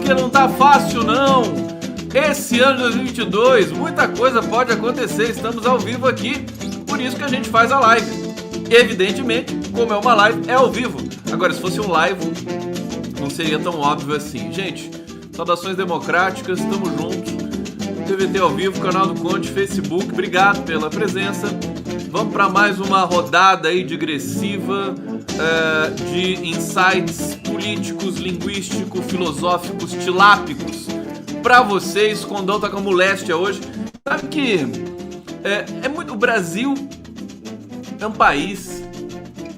porque não tá fácil não. Esse ano de 2022, muita coisa pode acontecer, estamos ao vivo aqui, por isso que a gente faz a live. Evidentemente, como é uma live, é ao vivo. Agora, se fosse um live, não seria tão óbvio assim. Gente, saudações democráticas, estamos juntos. TVT ao vivo, canal do Conde, Facebook, obrigado pela presença. Vamos para mais uma rodada aí digressiva, de insights políticos, linguísticos, filosóficos, tilápicos para vocês. Condão tá com a moléstia hoje. Sabe que o Brasil é um país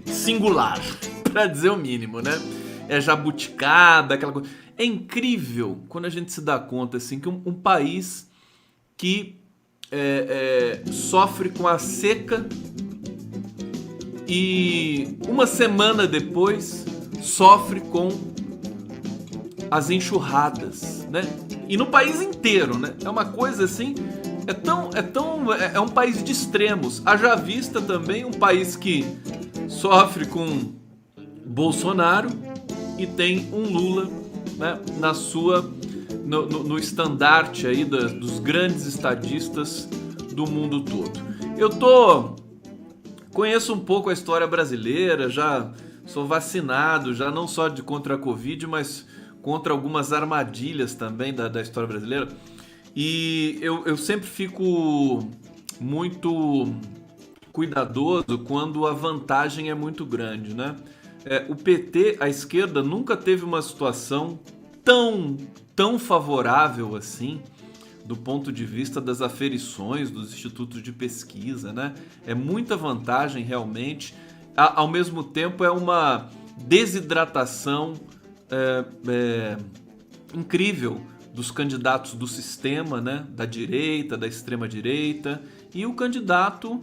singular, para dizer o mínimo, né? É jabuticaba, aquela coisa. É incrível quando a gente se dá conta assim que um país que sofre com a seca e uma semana depois sofre com as enxurradas, né? E no país inteiro, né? É uma coisa assim, é um país de extremos. Haja vista também um país que sofre com Bolsonaro e tem um Lula, né, no estandarte aí dos grandes estadistas do mundo todo. Conheço um pouco a história brasileira, já sou vacinado, já não só contra a Covid, mas contra algumas armadilhas também da história brasileira. E eu sempre fico muito cuidadoso quando a vantagem é muito grande, né? O PT, a esquerda, nunca teve uma situação tão favorável assim, do ponto de vista das aferições dos institutos de pesquisa, né? É muita vantagem realmente. Ao mesmo tempo é uma desidratação incrível dos candidatos do sistema, né? Da direita, da extrema direita, e o candidato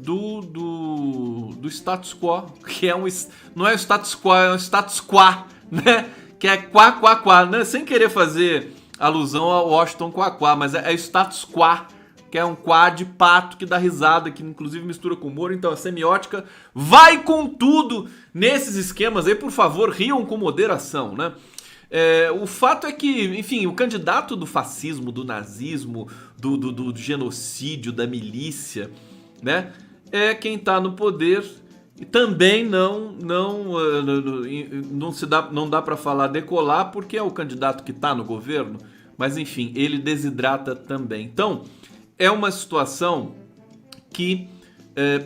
do status quo, que não é o status quo, é o status quo, né? Que é quá, né? Sem querer fazer alusão ao Washington Quá, mas é status quo, que é um quá de pato que dá risada, que inclusive mistura com humor. Então a semiótica vai com tudo nesses esquemas aí, por favor, riam com moderação, né? O fato é que, enfim, o candidato do fascismo, do nazismo, do genocídio, da milícia, né, é quem tá no poder. E também não dá para falar decolar, porque é o candidato que está no governo, mas enfim, ele desidrata também. Então, é uma situação que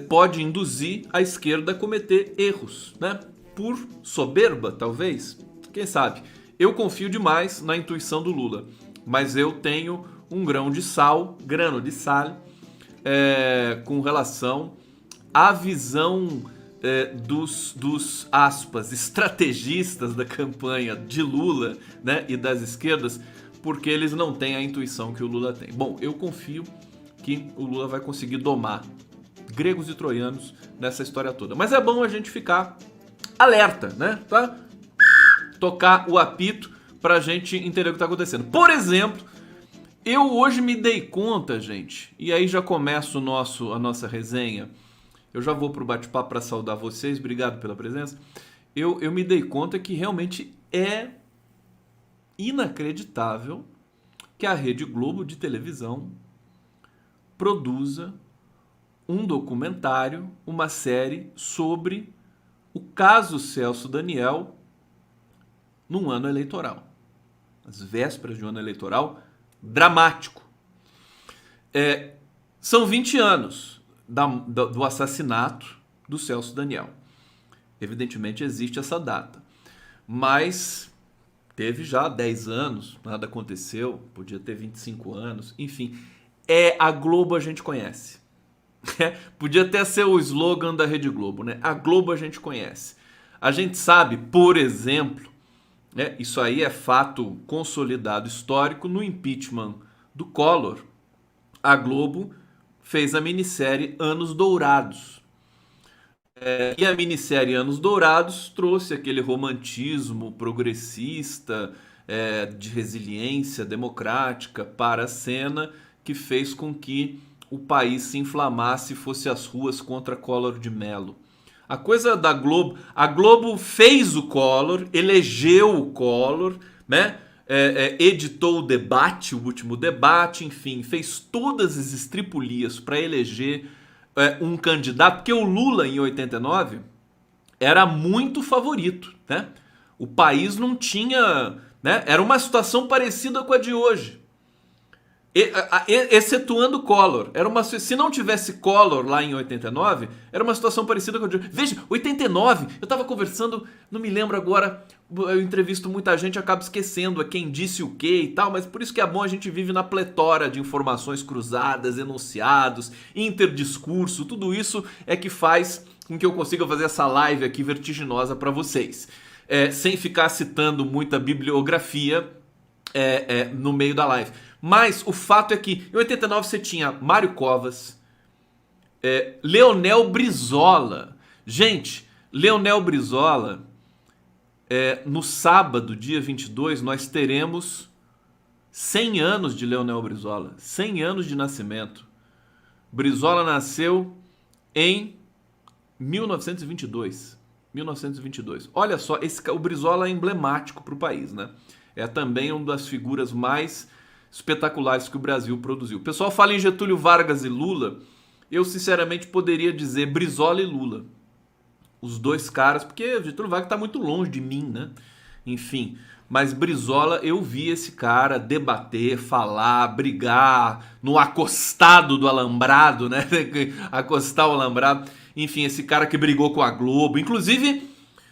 pode induzir a esquerda a cometer erros, né? Por soberba, talvez, quem sabe. Eu confio demais na intuição do Lula, mas eu tenho um grano de sal, com relação à visão dos aspas, estrategistas da campanha de Lula, né, e das esquerdas, porque eles não têm a intuição que o Lula tem. Bom, eu confio que o Lula vai conseguir domar gregos e troianos nessa história toda. Mas é bom a gente ficar alerta, né? Tá? Tocar o apito pra gente entender o que tá acontecendo. Por exemplo, eu hoje me dei conta, gente, e aí já começa a nossa resenha. Eu já vou pro bate-papo para saudar vocês, obrigado pela presença. Eu me dei conta que realmente é inacreditável que a Rede Globo de televisão produza um documentário, uma série sobre o caso Celso Daniel num ano eleitoral. As vésperas de um ano eleitoral dramático. São 20 anos do assassinato do Celso Daniel. Evidentemente existe essa data, mas teve já 10 anos, nada aconteceu, podia ter 25 anos, enfim, a Globo a gente conhece. Podia até ser o slogan da Rede Globo, né? A Globo a gente conhece. A gente sabe, por exemplo, isso aí é fato consolidado histórico, no impeachment do Collor, a Globo fez a minissérie Anos Dourados. E a minissérie Anos Dourados trouxe aquele romantismo progressista, de resiliência democrática para a cena, que fez com que o país se inflamasse e fosse às ruas contra Collor de Mello. A Globo fez o Collor, elegeu o Collor, né? Editou o debate, o último debate, enfim, fez todas as estripulias para eleger um candidato, porque o Lula em 89 era muito favorito, né? O país não tinha, né? Era uma situação parecida com a de hoje. Excetuando Collor. Se não tivesse Collor lá em 89, era uma situação parecida com a de hoje. Veja, 89, eu estava conversando, não me lembro agora, eu entrevisto muita gente, acabo esquecendo quem disse o que e tal, mas por isso que é bom a gente vive na pletora de informações cruzadas, enunciados, interdiscurso, tudo isso é que faz com que eu consiga fazer essa live aqui vertiginosa para vocês. Sem ficar citando muita bibliografia no meio da live. Mas o fato é que em 89 você tinha Mário Covas, Leonel Brizola. Gente, Leonel Brizola, no sábado, dia 22, nós teremos 100 anos de Leonel Brizola. 100 anos de nascimento. Brizola nasceu em 1922. 1922. Olha só, o Brizola é emblemático para o país, né? É também uma das figuras mais espetaculares que o Brasil produziu. O pessoal fala em Getúlio Vargas e Lula. Eu, sinceramente, poderia dizer Brizola e Lula. Os dois caras, porque Getúlio Vargas está muito longe de mim, né? Enfim, mas Brizola, eu vi esse cara debater, falar, brigar no acostado do alambrado, né? Acostar o alambrado. Enfim, esse cara que brigou com a Globo. Inclusive,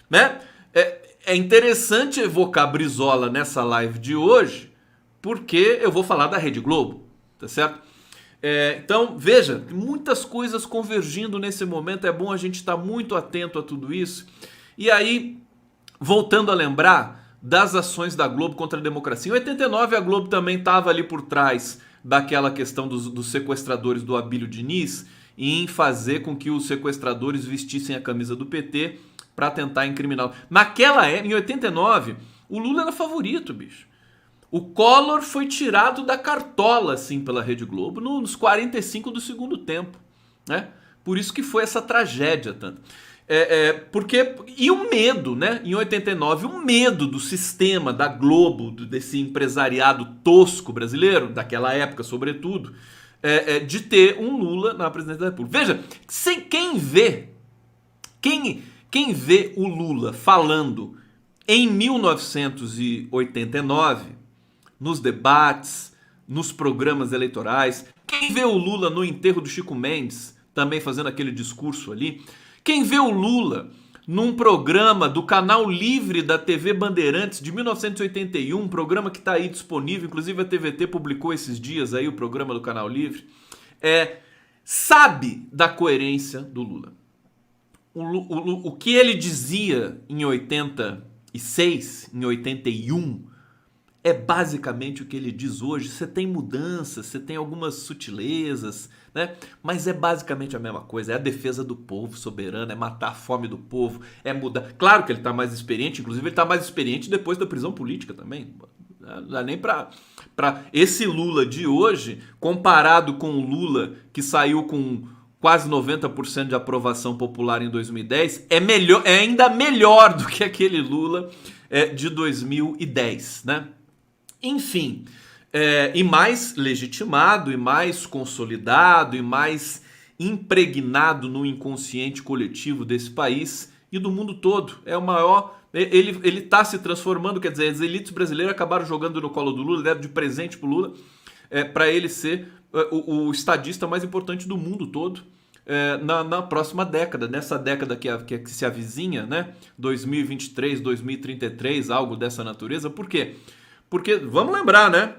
né? É interessante evocar Brizola nessa live de hoje, porque eu vou falar da Rede Globo, tá certo? Então, veja, muitas coisas convergindo nesse momento, é bom a gente estar muito atento a tudo isso. E aí, voltando a lembrar das ações da Globo contra a democracia, em 89 a Globo também estava ali por trás daquela questão dos sequestradores do Abílio Diniz, e em fazer com que os sequestradores vestissem a camisa do PT para tentar incriminá-lo. Naquela época, em 89, o Lula era favorito, bicho. O Collor foi tirado da cartola, assim, pela Rede Globo nos 45 do segundo tempo, né? Por isso que foi essa tragédia tanto. E o medo, né? Em 89, o medo do sistema da Globo, desse empresariado tosco brasileiro, daquela época, sobretudo, de ter um Lula na presidência da República. Veja, quem vê o Lula falando em 1989, nos debates, nos programas eleitorais, quem vê o Lula no enterro do Chico Mendes, também fazendo aquele discurso ali, quem vê o Lula num programa do Canal Livre da TV Bandeirantes de 1981, um programa que está aí disponível, inclusive a TVT publicou esses dias aí o programa do Canal Livre, sabe da coerência do Lula. O que ele dizia em 86, em 81, é basicamente o que ele diz hoje. Você tem mudanças, você tem algumas sutilezas, né? Mas é basicamente a mesma coisa. É a defesa do povo soberano, é matar a fome do povo, é mudar. Claro que ele está mais experiente, inclusive ele está mais experiente depois da prisão política também. Não dá nem para esse Lula de hoje, comparado com o Lula que saiu com quase 90% de aprovação popular em 2010, é ainda melhor do que aquele Lula de 2010, né? Enfim, e mais legitimado, e mais consolidado, e mais impregnado no inconsciente coletivo desse país e do mundo todo. É o maior... Ele está se transformando, quer dizer, as elites brasileiras acabaram jogando no colo do Lula, deram de presente pro Lula, para ele ser o estadista mais importante do mundo todo na próxima década, nessa década que se avizinha, né? 2023, 2033, algo dessa natureza. Por quê? Porque, vamos lembrar, né?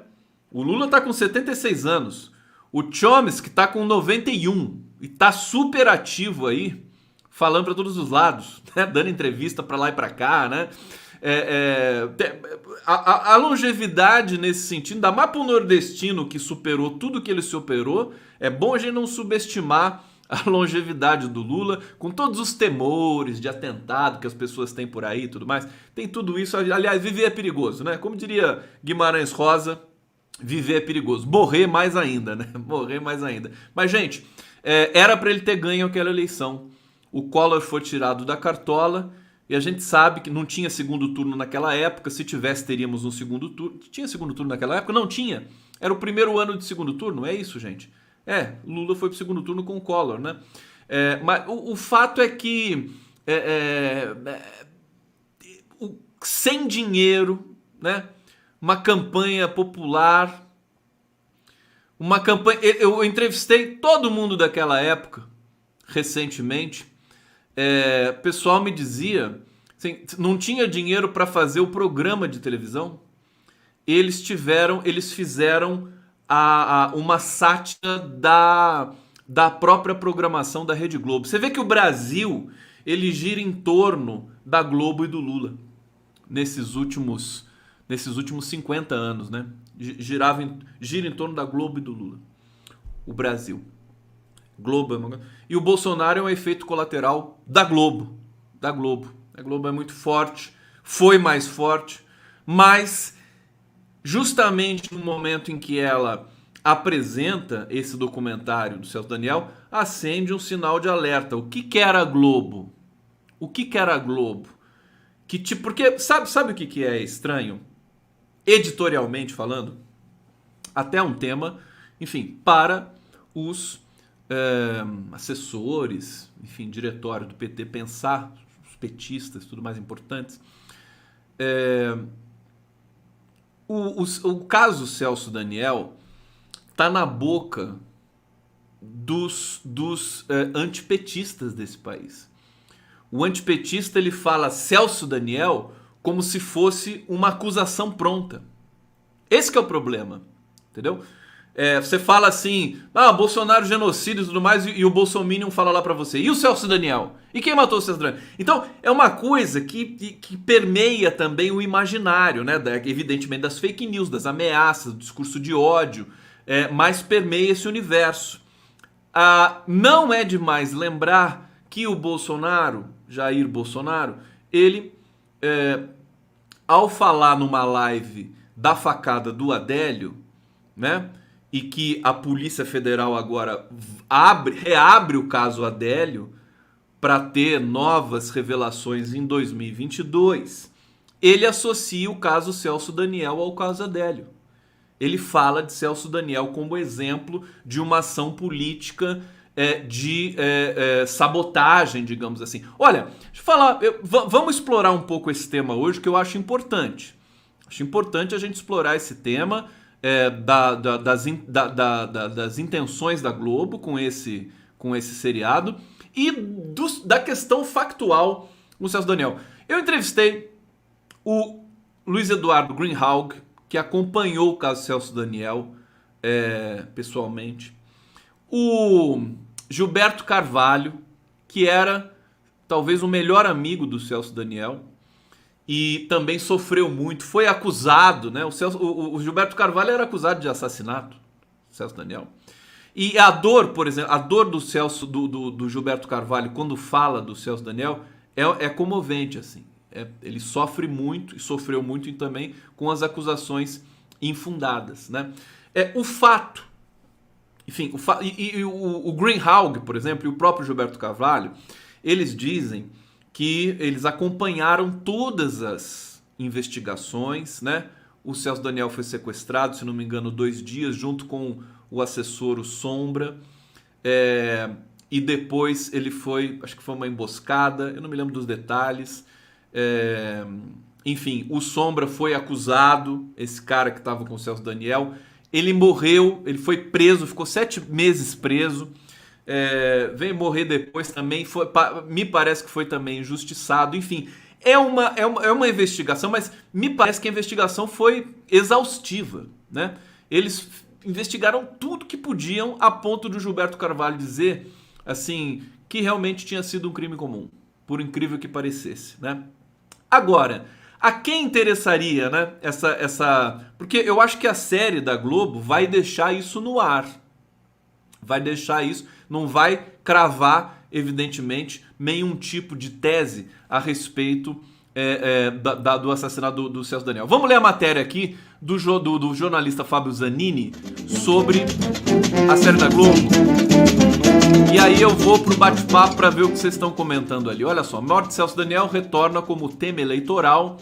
O Lula tá com 76 anos, o Chomsky tá com 91 e tá super ativo aí, falando para todos os lados, né? Dando entrevista para lá e para cá, né? A longevidade nesse sentido, ainda mais para o nordestino que superou tudo que ele superou, é bom a gente não subestimar a longevidade do Lula, com todos os temores de atentado que as pessoas têm por aí e tudo mais. Tem tudo isso. Aliás, viver é perigoso, né? Como diria Guimarães Rosa, viver é perigoso. Morrer mais ainda, né? Morrer mais ainda. Mas, gente, era para ele ter ganho aquela eleição. O Collor foi tirado da cartola E a gente sabe que não tinha segundo turno naquela época. Se tivesse, teríamos um segundo turno. Tinha segundo turno naquela época? Não tinha. Era o primeiro ano de segundo turno, é isso, gente? Lula foi pro segundo turno com o Collor, né? Mas o fato é que sem dinheiro, né? Uma campanha popular, uma campanha... Eu entrevistei todo mundo daquela época, recentemente. O pessoal me dizia, assim, não tinha dinheiro para fazer o programa de televisão. Eles fizeram uma sátira da própria programação da Rede Globo. Você vê que o Brasil, ele gira em torno da Globo e do Lula nesses últimos 50 anos, né? Gira em torno da Globo e do Lula. O Brasil. Globo e o Bolsonaro é um efeito colateral da Globo. A Globo é muito forte, foi mais forte, mas justamente no momento em que ela apresenta esse documentário do Celso Daniel, acende um sinal de alerta. O que era a Globo? Porque sabe o que é estranho? Editorialmente falando, até um tema, enfim, para os assessores, enfim, diretório do PT pensar, os petistas, tudo mais importantes. O caso Celso Daniel está na boca dos antipetistas desse país. O antipetista, ele fala Celso Daniel como se fosse uma acusação pronta. Esse que é o problema, entendeu? Você fala assim, Bolsonaro genocídio e tudo mais, e o Bolsominion fala lá pra você, e o Celso Daniel? E quem matou o Celso Daniel? Então, é uma coisa que permeia também o imaginário, né? Evidentemente das fake news, das ameaças, do discurso de ódio, mas permeia esse universo. Não é demais lembrar que o Bolsonaro, Jair Bolsonaro, ele, ao falar numa live da facada do Adélio, né? E que a Polícia Federal agora reabre o caso Adélio para ter novas revelações em 2022, ele associa o caso Celso Daniel ao caso Adélio. Ele fala de Celso Daniel como exemplo de uma ação política de sabotagem, digamos assim. Olha, deixa eu falar, vamos explorar um pouco esse tema hoje, que eu acho importante. Acho importante a gente explorar esse tema das intenções da Globo com esse seriado e da questão factual do Celso Daniel. Eu entrevistei o Luiz Eduardo Greenhalgh, que acompanhou o caso Celso Daniel pessoalmente. O Gilberto Carvalho, que era talvez o melhor amigo do Celso Daniel e também sofreu muito, foi acusado, né? O Gilberto Carvalho era acusado de assassinato, Celso Daniel. E a dor, por exemplo, a dor do Gilberto Carvalho quando fala do Celso Daniel é comovente, assim. Ele sofre muito e sofreu muito também com as acusações infundadas, né? O fato, enfim, o Greenhalgh, por exemplo, e o próprio Gilberto Carvalho, eles dizem que eles acompanharam todas as investigações, né? O Celso Daniel foi sequestrado, se não me engano, 2 dias, junto com o assessor, o Sombra, e depois ele acho que foi uma emboscada, eu não me lembro dos detalhes, enfim, o Sombra foi acusado, esse cara que estava com o Celso Daniel, ele morreu, ele foi preso, ficou 7 meses preso, veio morrer depois também, me parece que foi também injustiçado, enfim, é uma investigação, mas me parece que a investigação foi exaustiva, né? Eles investigaram tudo que podiam, a ponto do Gilberto Carvalho dizer assim, que realmente tinha sido um crime comum, por incrível que parecesse, né? Agora, a quem interessaria, né, porque eu acho que a série da Globo vai deixar isso no ar. Vai deixar isso, não vai cravar, evidentemente, nenhum tipo de tese a respeito do assassinato do Celso Daniel. Vamos ler a matéria aqui do jornalista Fábio Zanini sobre a série da Globo. E aí eu vou pro bate-papo para ver o que vocês estão comentando ali. Olha só, a morte de Celso Daniel retorna como tema eleitoral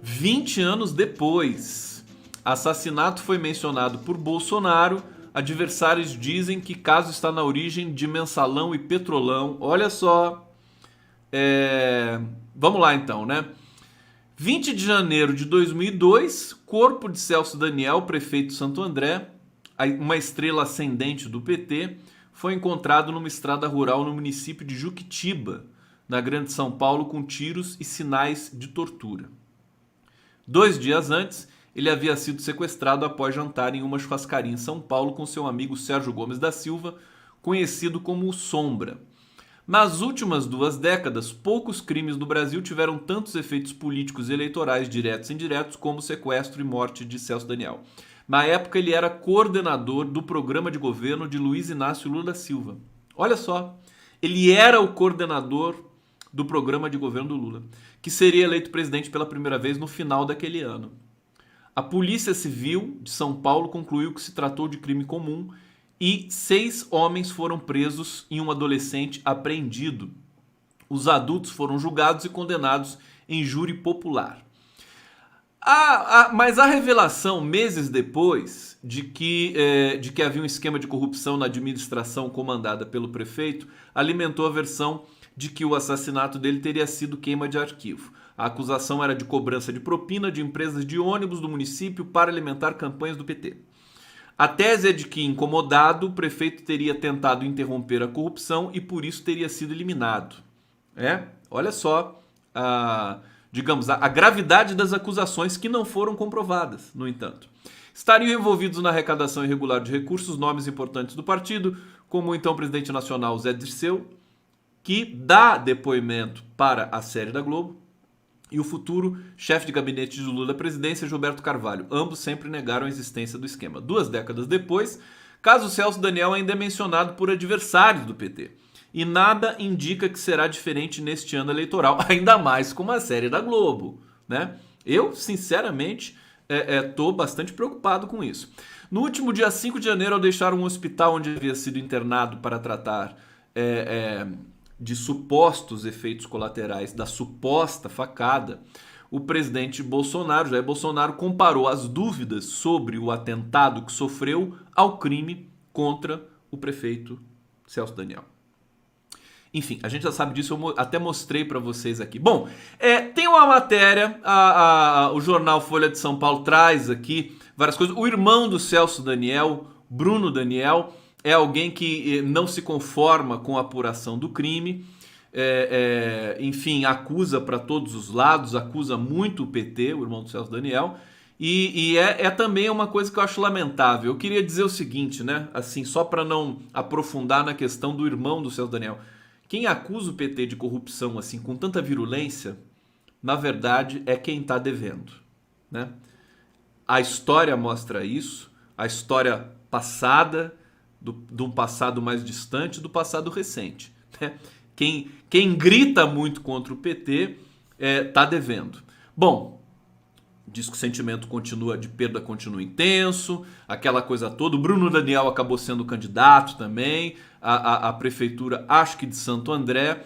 20 anos depois. Assassinato foi mencionado por Bolsonaro. Adversários dizem que caso está na origem de Mensalão e Petrolão. Olha só. Vamos lá então, né? 20 de janeiro de 2002, corpo de Celso Daniel, prefeito de Santo André, uma estrela ascendente do PT, foi encontrado numa estrada rural no município de Juquitiba, na Grande São Paulo, com tiros e sinais de tortura. 2 dias antes, ele havia sido sequestrado após jantar em uma churrascaria em São Paulo com seu amigo Sérgio Gomes da Silva, conhecido como Sombra. Nas últimas 2 décadas, poucos crimes no Brasil tiveram tantos efeitos políticos e eleitorais diretos e indiretos como o sequestro e morte de Celso Daniel. Na época, ele era coordenador do programa de governo de Luiz Inácio Lula da Silva. Olha só, ele era o coordenador do programa de governo do Lula, que seria eleito presidente pela primeira vez no final daquele ano. A Polícia Civil de São Paulo concluiu que se tratou de crime comum e 6 homens foram presos e um adolescente apreendido. Os adultos foram julgados e condenados em júri popular. Mas a revelação, meses depois, de que havia um esquema de corrupção na administração comandada pelo prefeito, alimentou a versão de que o assassinato dele teria sido queima de arquivo. A acusação era de cobrança de propina de empresas de ônibus do município para alimentar campanhas do PT. A tese é de que, incomodado, o prefeito teria tentado interromper a corrupção e por isso teria sido eliminado. Olha só a gravidade das acusações que não foram comprovadas, no entanto. Estariam envolvidos na arrecadação irregular de recursos nomes importantes do partido, como o então presidente nacional Zé Dirceu, que dá depoimento para a série da Globo, e o futuro chefe de gabinete de Lula à presidência, Gilberto Carvalho. Ambos sempre negaram a existência do esquema. 2 décadas depois, caso Celso Daniel ainda é mencionado por adversários do PT. E nada indica que será diferente neste ano eleitoral, ainda mais com uma série da Globo, né? Eu, sinceramente, estou bastante preocupado com isso. No último dia 5 de janeiro, ao deixar um hospital onde havia sido internado para tratar de supostos efeitos colaterais da suposta facada, o presidente Bolsonaro, Jair Bolsonaro, comparou as dúvidas sobre o atentado que sofreu ao crime contra o prefeito Celso Daniel. Enfim, a gente já sabe disso, eu até mostrei para vocês aqui. Bom, tem uma matéria, o jornal Folha de São Paulo traz aqui várias coisas. O irmão do Celso Daniel, Bruno Daniel, é alguém que não se conforma com a apuração do crime, enfim, acusa para todos os lados, acusa muito o PT, o irmão do Celso Daniel, e também uma coisa que eu acho lamentável. Eu queria dizer o seguinte, né, assim, só para não aprofundar na questão do irmão do Celso Daniel. Quem acusa o PT de corrupção assim com tanta virulência, na verdade, é quem está devendo, né? A história mostra isso, a história passada, de um passado mais distante, do passado recente, né? Quem grita muito contra o PT está devendo. Bom, diz que o sentimento de perda continua intenso, aquela coisa toda. O Bruno Daniel acabou sendo candidato também à prefeitura, acho que de Santo André.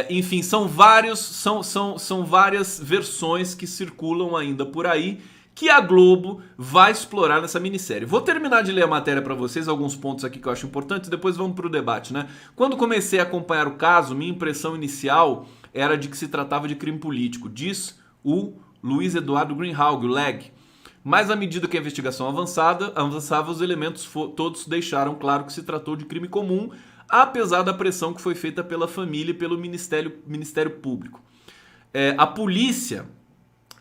Enfim, são várias versões que circulam ainda por aí, que a Globo vai explorar nessa minissérie. Vou terminar de ler a matéria para vocês, alguns pontos aqui que eu acho importantes, depois vamos para o debate, né? Quando comecei a acompanhar o caso, minha impressão inicial era de que se tratava de crime político, diz o Luiz Eduardo Greenhalgh, o LEG. Mas à medida que a investigação avançava, os elementos todos deixaram claro que se tratou de crime comum, apesar da pressão que foi feita pela família e pelo Ministério Público. A polícia,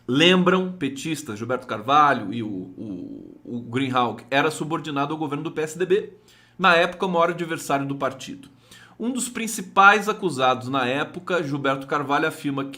lembram, petistas, Gilberto Carvalho e o Greenhalgh, era subordinado ao governo do PSDB, na época o maior adversário do partido. Um dos principais acusados na época, Gilberto Carvalho,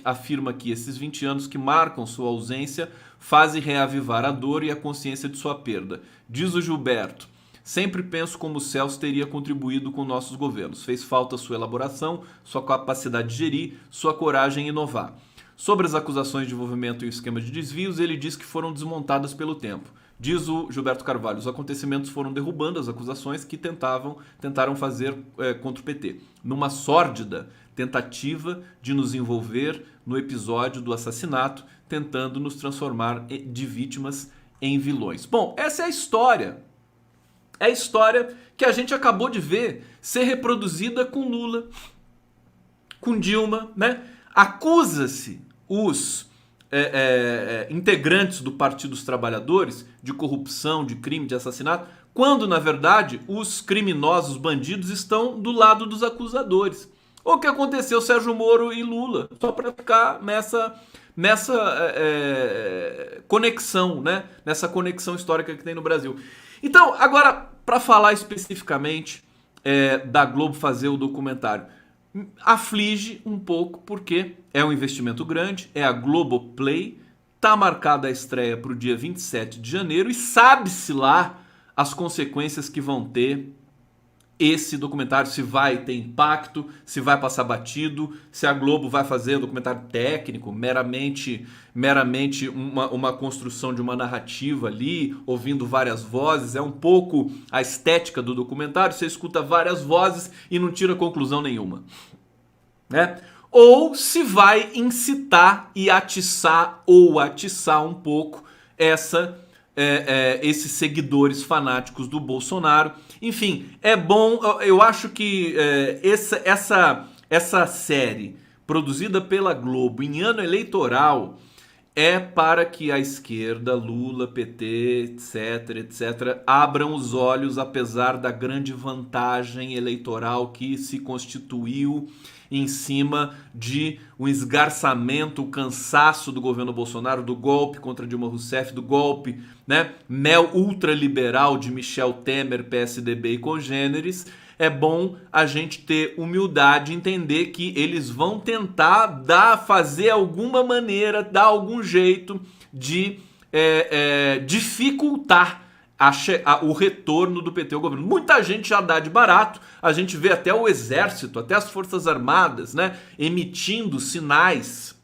afirma que esses 20 anos que marcam sua ausência fazem reavivar a dor e a consciência de sua perda. Diz o Gilberto: sempre penso como o Celso teria contribuído com nossos governos. Fez falta sua elaboração, sua capacidade de gerir, sua coragem em inovar. Sobre as acusações de envolvimento em esquema de desvios, ele diz que foram desmontadas pelo tempo. Diz o Gilberto Carvalho, os acontecimentos foram derrubando as acusações que tentaram fazer contra o PT, numa sórdida tentativa de nos envolver no episódio do assassinato, tentando nos transformar de vítimas em vilões. Bom, essa é a história. É a história que a gente acabou de ver ser reproduzida com Lula, com Dilma, né? Acusa-se os integrantes do Partido dos Trabalhadores de corrupção, de crime, de assassinato, quando, na verdade, os criminosos, bandidos, estão do lado dos acusadores. O que aconteceu Sérgio Moro e Lula, só para ficar nessa conexão, né? Nessa conexão histórica que tem no Brasil. Então, agora, para falar especificamente da Globo fazer o documentário, aflige um pouco porque é um investimento grande, é a Globoplay, tá marcada a estreia para o dia 27 de janeiro e sabe-se lá as consequências que vão ter esse documentário, se vai ter impacto, se vai passar batido, se a Globo vai fazer um documentário técnico, meramente uma construção de uma narrativa ali, ouvindo várias vozes, é um pouco a estética do documentário, você escuta várias vozes e não tira conclusão nenhuma, né? Ou se vai incitar e atiçar um pouco esses seguidores fanáticos do Bolsonaro. Enfim, é bom, eu acho que essa série produzida pela Globo em ano eleitoral é para que a esquerda, Lula, PT, etc, abram os olhos, apesar da grande vantagem eleitoral que se constituiu em cima de um esgarçamento, o cansaço do governo Bolsonaro, do golpe contra Dilma Rousseff, do golpe, né, ultraliberal de Michel Temer, PSDB e congêneres. É bom a gente ter humildade e entender que eles vão tentar fazer alguma maneira, dar algum jeito de dificultar o retorno do PT ao governo. Muita gente já dá de barato, a gente vê até o Exército, até as Forças Armadas, né, emitindo sinais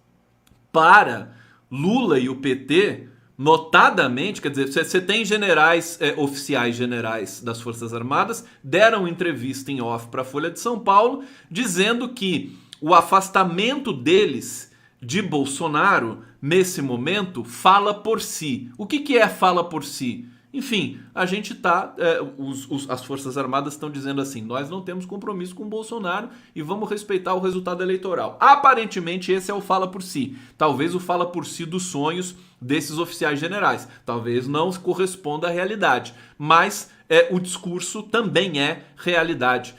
para Lula e o PT, notadamente, quer dizer, você tem generais, oficiais generais das Forças Armadas, deram entrevista em off para a Folha de São Paulo, dizendo que o afastamento deles de Bolsonaro, nesse momento, fala por si. O que é fala por si? Enfim, a gente as Forças Armadas estão dizendo assim, nós não temos compromisso com o Bolsonaro e vamos respeitar o resultado eleitoral. Aparentemente esse é o fala por si. Talvez o fala por si dos sonhos desses oficiais generais. Talvez não corresponda à realidade, mas o discurso também é realidade.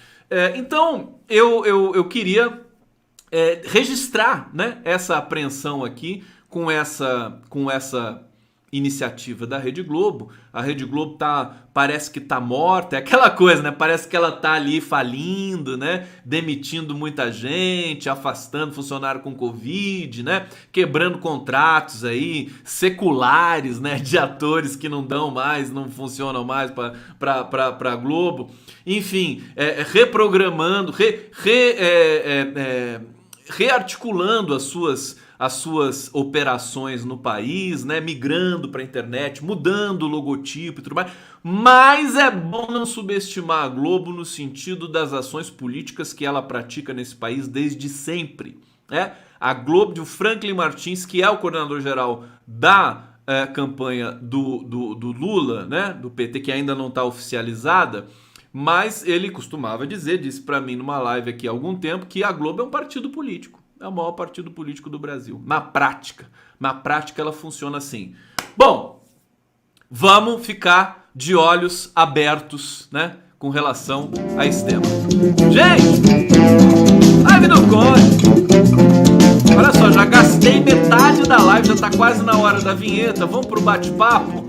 Então, eu queria registrar, né, essa apreensão aqui com essa iniciativa da Rede Globo. A Rede Globo parece que tá morta, é aquela coisa, né? Parece que ela tá ali falindo, né? Demitindo muita gente, afastando funcionário com Covid, né? Quebrando contratos aí, seculares, né? De atores que não dão mais, não funcionam mais pra Globo. Enfim, reprogramando, rearticulando as suas operações no país, né, migrando para a internet, mudando o logotipo e tudo mais. Mas é bom não subestimar a Globo no sentido das ações políticas que ela pratica nesse país desde sempre, né? A Globo, de Franklin Martins, que é o coordenador-geral da campanha do Lula, né, do PT, que ainda não está oficializada, mas ele costumava disse para mim numa live aqui há algum tempo, que a Globo é um partido político. É o maior partido político do Brasil. Na prática ela funciona assim. Bom, vamos ficar de olhos abertos, né, com relação a esse tema. Gente, live do Conde. Olha só, já gastei metade da live, já tá quase na hora da vinheta. Vamos pro bate-papo.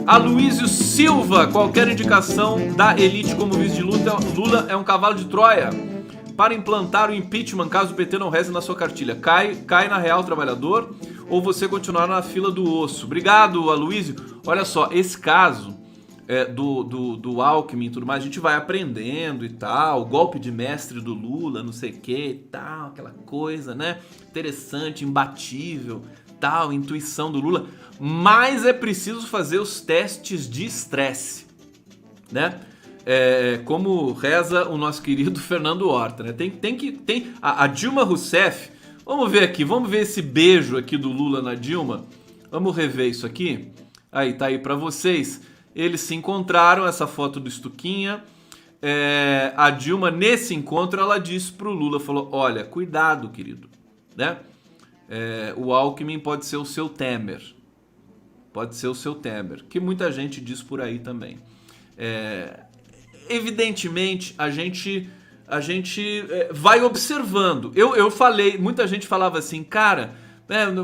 Aloysio Silva, qualquer indicação da elite como vice de Lula é um cavalo de Troia para implantar o impeachment caso o PT não reze na sua cartilha. Cai na Real Trabalhador ou você continuar na fila do osso? Obrigado, Aloysio. Olha só, esse caso do Alckmin e tudo mais, a gente vai aprendendo e tal, golpe de mestre do Lula, não sei o que e tal, aquela coisa, né? Interessante, imbatível, tal, intuição do Lula, mas é preciso fazer os testes de estresse, né? Como reza o nosso querido Fernando Horta, né? A Dilma Rousseff, vamos ver aqui, vamos ver esse beijo aqui do Lula na Dilma, vamos rever isso aqui, aí tá aí pra vocês, eles se encontraram, essa foto do Stuquinha, a Dilma nesse encontro ela disse pro Lula, falou, olha, cuidado querido, né? O Alckmin pode ser o seu Temer, que muita gente diz por aí também. Evidentemente, a gente vai observando. Eu falei, muita gente falava assim, cara,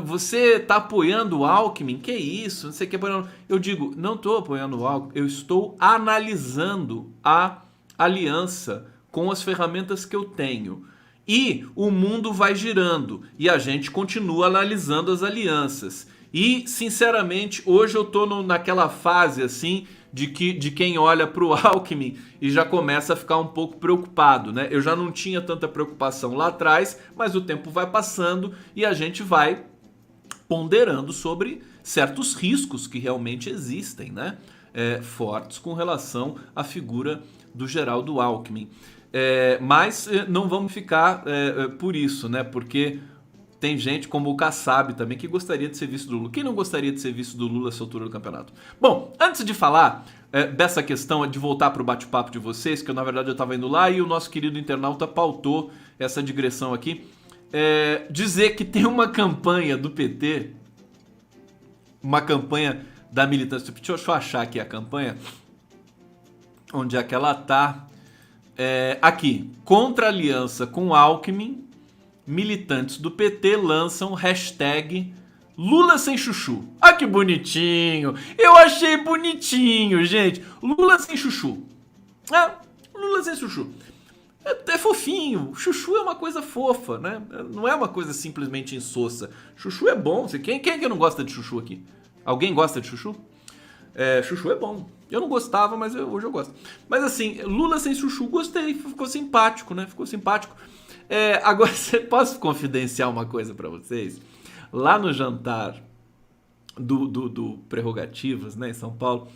você tá apoiando o Alckmin? Que isso? Não sei o que. Eu digo, não tô apoiando o Alckmin, eu estou analisando a aliança com as ferramentas que eu tenho. E o mundo vai girando e a gente continua analisando as alianças. E, sinceramente, hoje eu tô naquela fase assim de quem olha pro Alckmin e já começa a ficar um pouco preocupado, né? Eu já não tinha tanta preocupação lá atrás, mas o tempo vai passando e a gente vai ponderando sobre certos riscos que realmente existem, né? Fortes com relação à figura do Geraldo Alckmin. Mas não vamos ficar por isso, né? Porque tem gente como o Kassab também que gostaria de ser vice do Lula. Quem não gostaria de ser vice do Lula nessa altura do campeonato? Bom, antes de falar dessa questão, de voltar para o bate-papo de vocês, que eu na verdade eu estava indo lá e o nosso querido internauta pautou essa digressão aqui, dizer que tem uma campanha do PT, uma campanha da militância, deixa eu achar aqui a campanha, onde é que ela tá, aqui, contra a aliança com o Alckmin, militantes do PT lançam hashtag Lula sem chuchu. Ah, que bonitinho. Eu achei bonitinho, gente. Lula sem chuchu. Lula sem chuchu. É fofinho. Chuchu é uma coisa fofa, né? Não é uma coisa simplesmente insossa. Chuchu é bom. Quem é que não gosta de chuchu aqui? Alguém gosta de chuchu? Chuchu é bom. Eu não gostava, mas hoje eu gosto. Mas assim, Lula sem chuchu, gostei. Ficou simpático, né? Ficou simpático. Agora, posso confidenciar uma coisa pra vocês? Lá no jantar do Prerrogativas, né, em São Paulo,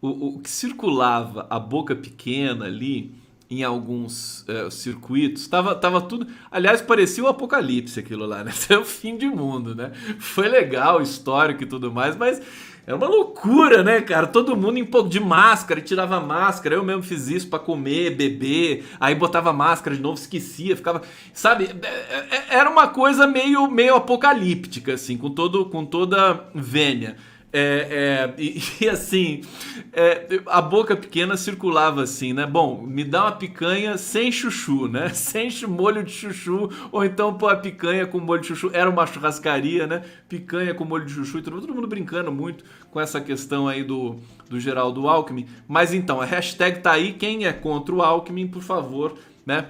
o que circulava a boca pequena ali, em alguns circuitos, tava tudo... Aliás, parecia o apocalipse aquilo lá, né? É o fim de mundo, né? Foi legal, histórico e tudo mais, mas... É uma loucura, né, cara? Todo mundo um pouco de máscara, e tirava máscara. Eu mesmo fiz isso pra comer, beber. Aí botava máscara de novo, esquecia, ficava... Sabe? Era uma coisa meio apocalíptica, assim, com toda vênia. E assim, a boca pequena circulava assim, né? Bom, me dá uma picanha sem chuchu, né? Sem molho de chuchu, ou então pô, a picanha com molho de chuchu. Era uma churrascaria, né? Picanha com molho de chuchu, e todo mundo brincando muito com essa questão aí do Geraldo Alckmin. Mas então, a hashtag tá aí, quem é contra o Alckmin, por favor, né?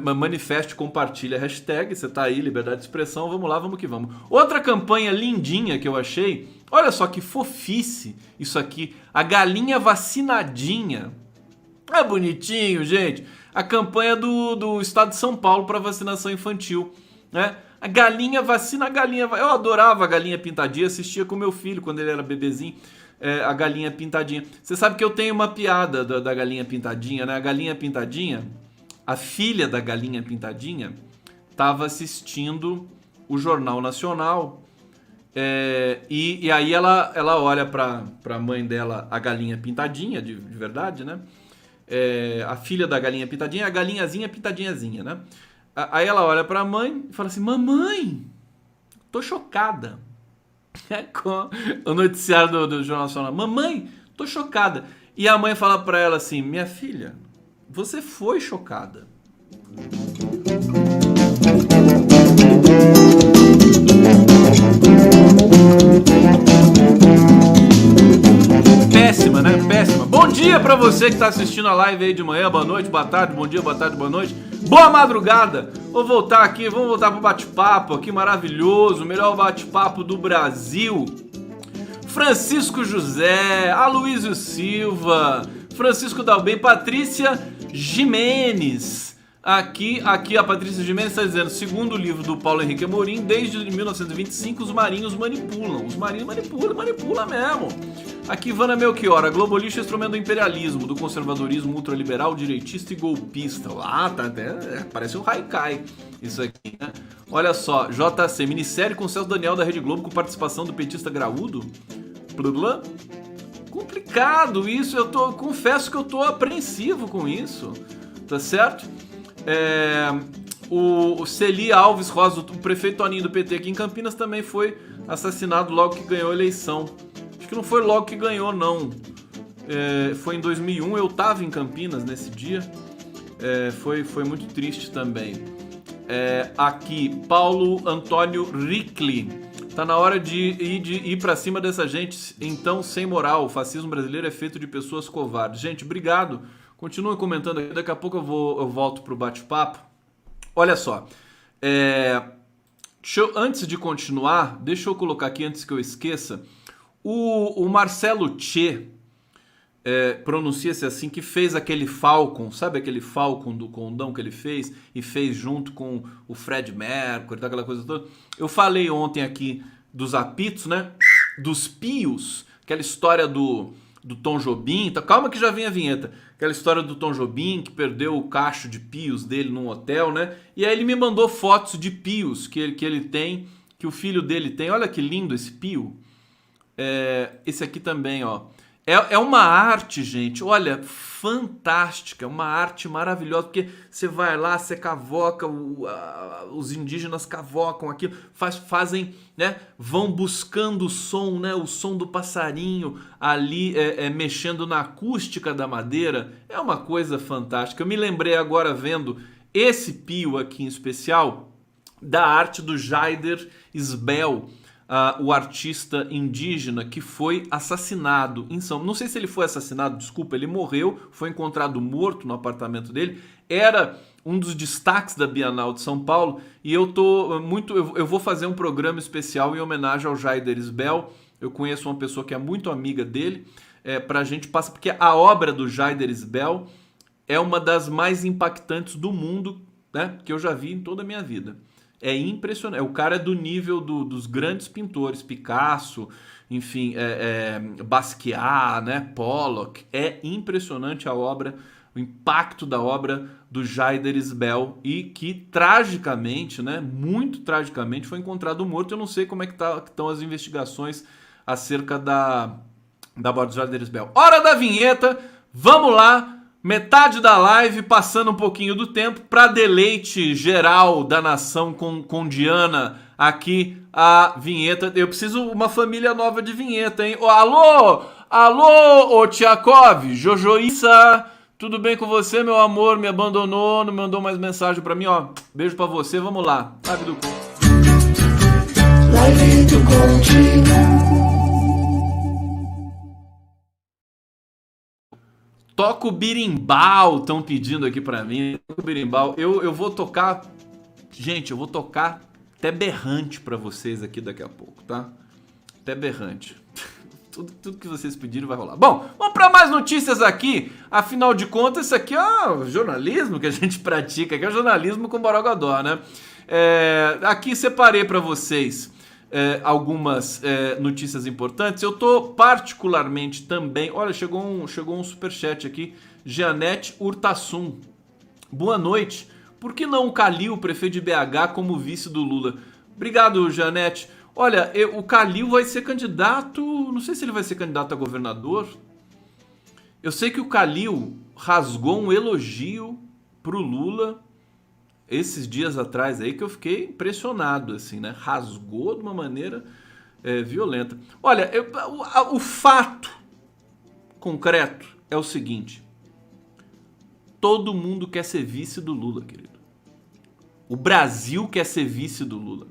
Manifeste, compartilha a hashtag, você tá aí, liberdade de expressão, vamos lá, vamos que vamos. Outra campanha lindinha que eu achei, olha só que fofice isso aqui, a galinha vacinadinha. É bonitinho, gente. A campanha do estado de São Paulo para vacinação infantil, né? A galinha vacina a galinha. Eu adorava a galinha pintadinha, assistia com meu filho quando ele era bebezinho. A galinha pintadinha. Você sabe que eu tenho uma piada da galinha pintadinha, né? A galinha pintadinha, a filha da galinha pintadinha, estava assistindo o Jornal Nacional. E aí ela olha pra mãe dela, a galinha pintadinha, de verdade, né? A filha da galinha pintadinha, a galinhazinha pintadinhazinha, né? Aí ela olha pra mãe e fala assim: mamãe, tô chocada. Com o noticiário do Jornal Nacional: mamãe, tô chocada. E a mãe fala pra ela assim: minha filha, você foi chocada. Péssima, né? Péssima. Bom dia pra você que tá assistindo a live aí de manhã, boa noite, boa tarde, bom dia, boa tarde, boa noite. Boa madrugada. Vamos voltar pro bate-papo aqui maravilhoso, o melhor bate-papo do Brasil. Francisco José, Aloysio Silva, Francisco Dalben, Patrícia Jimenez, Aqui a Patrícia Gimenez está dizendo, segundo o livro do Paulo Henrique Amorim, desde 1925 os marinhos manipulam. Os marinhos manipulam mesmo. Aqui, Ivana Melchior, a Globolista é instrumento do imperialismo, do conservadorismo ultraliberal, direitista e golpista. Ah, tá até, parece um haikai isso aqui, né? Olha só, JC, minissérie com Celso Daniel da Rede Globo com participação do petista Graúdo. Blá. Complicado isso, confesso que eu tô apreensivo com isso, tá certo? O Celi Alves Rosa, o prefeito Toninho do PT aqui em Campinas, também foi assassinado logo que ganhou a eleição. Acho que não foi logo que ganhou, não. Foi em 2001, eu tava em Campinas nesse dia. Foi muito triste também. Aqui, Paulo Antônio Ricli. Tá na hora de ir pra cima dessa gente, então, sem moral. O fascismo brasileiro é feito de pessoas covardes. Gente, obrigado. Continue comentando aqui, daqui a pouco eu volto pro bate-papo. Olha só, antes de continuar, deixa eu colocar aqui, antes que eu esqueça, o Marcelo Tchê, pronuncia-se assim, que fez aquele Falcon, sabe aquele Falcon do Condão que ele fez? E fez junto com o Fred Mercury, aquela coisa toda. Eu falei ontem aqui dos apitos, né? Dos pios, aquela história do Tom Jobim, tá? Calma que já vem a vinheta. Aquela história do Tom Jobim, que perdeu o cacho de pios dele num hotel, né? E aí ele me mandou fotos de pios que ele tem, que o filho dele tem. Olha que lindo esse pio. Esse aqui também, ó. É uma arte, gente, olha, fantástica, uma arte maravilhosa, porque você vai lá, você cavoca, os indígenas cavocam aquilo, fazem, né, vão buscando o som, né, o som do passarinho ali, mexendo na acústica da madeira, é uma coisa fantástica. Eu me lembrei agora, vendo esse pio aqui em especial, da arte do Jaider Isbel, o artista indígena que foi assassinado em São... Não sei se ele foi assassinado, desculpa, ele morreu, foi encontrado morto no apartamento dele. Era um dos destaques da Bienal de São Paulo e eu vou fazer um programa especial em homenagem ao Jaider Isbel. Eu conheço uma pessoa que é muito amiga dele, pra gente passar, porque a obra do Jaider Isbel é uma das mais impactantes do mundo, né, que eu já vi em toda a minha vida. É impressionante. O cara é do nível dos grandes pintores, Picasso, enfim, Basquiat, né, Pollock. É impressionante a obra, o impacto da obra do Jaider Isbel e que tragicamente, né, muito tragicamente, foi encontrado morto. Eu não sei como é que estão as investigações acerca da morte do Jaider Isbel. Hora da vinheta, vamos lá. Metade da live, passando um pouquinho do tempo, para deleite geral da nação condiana, aqui a vinheta. Eu preciso uma família nova de vinheta, hein? Alô, ô Tchakov, Jojoissa, tudo bem com você, meu amor? Me abandonou, não mandou mais mensagem para mim, ó. Beijo para você, vamos lá. Live do Contínuo. Toca o birimbau, estão pedindo aqui pra mim. Toca o birimbau. Eu vou tocar... Gente, eu vou tocar até berrante pra vocês aqui daqui a pouco, tá? Até berrante. Tudo que vocês pediram vai rolar. Bom, vamos pra mais notícias aqui. Afinal de contas, isso aqui é o jornalismo que a gente pratica. Aqui é o jornalismo com Borogodó, né? Aqui separei pra vocês... algumas notícias importantes. Eu tô particularmente também... Olha, chegou um superchat aqui. Jeanette Urtasun. Boa noite. Por que não o Calil, prefeito de BH, como vice do Lula? Obrigado, Jeanette. Olha, o Calil vai ser candidato... Não sei se ele vai ser candidato a governador. Eu sei que o Calil rasgou um elogio pro Lula... esses dias atrás aí, que eu fiquei impressionado, assim, né? Rasgou de uma maneira violenta. Olha, o fato concreto é o seguinte. Todo mundo quer ser vice do Lula, querido. O Brasil quer ser vice do Lula.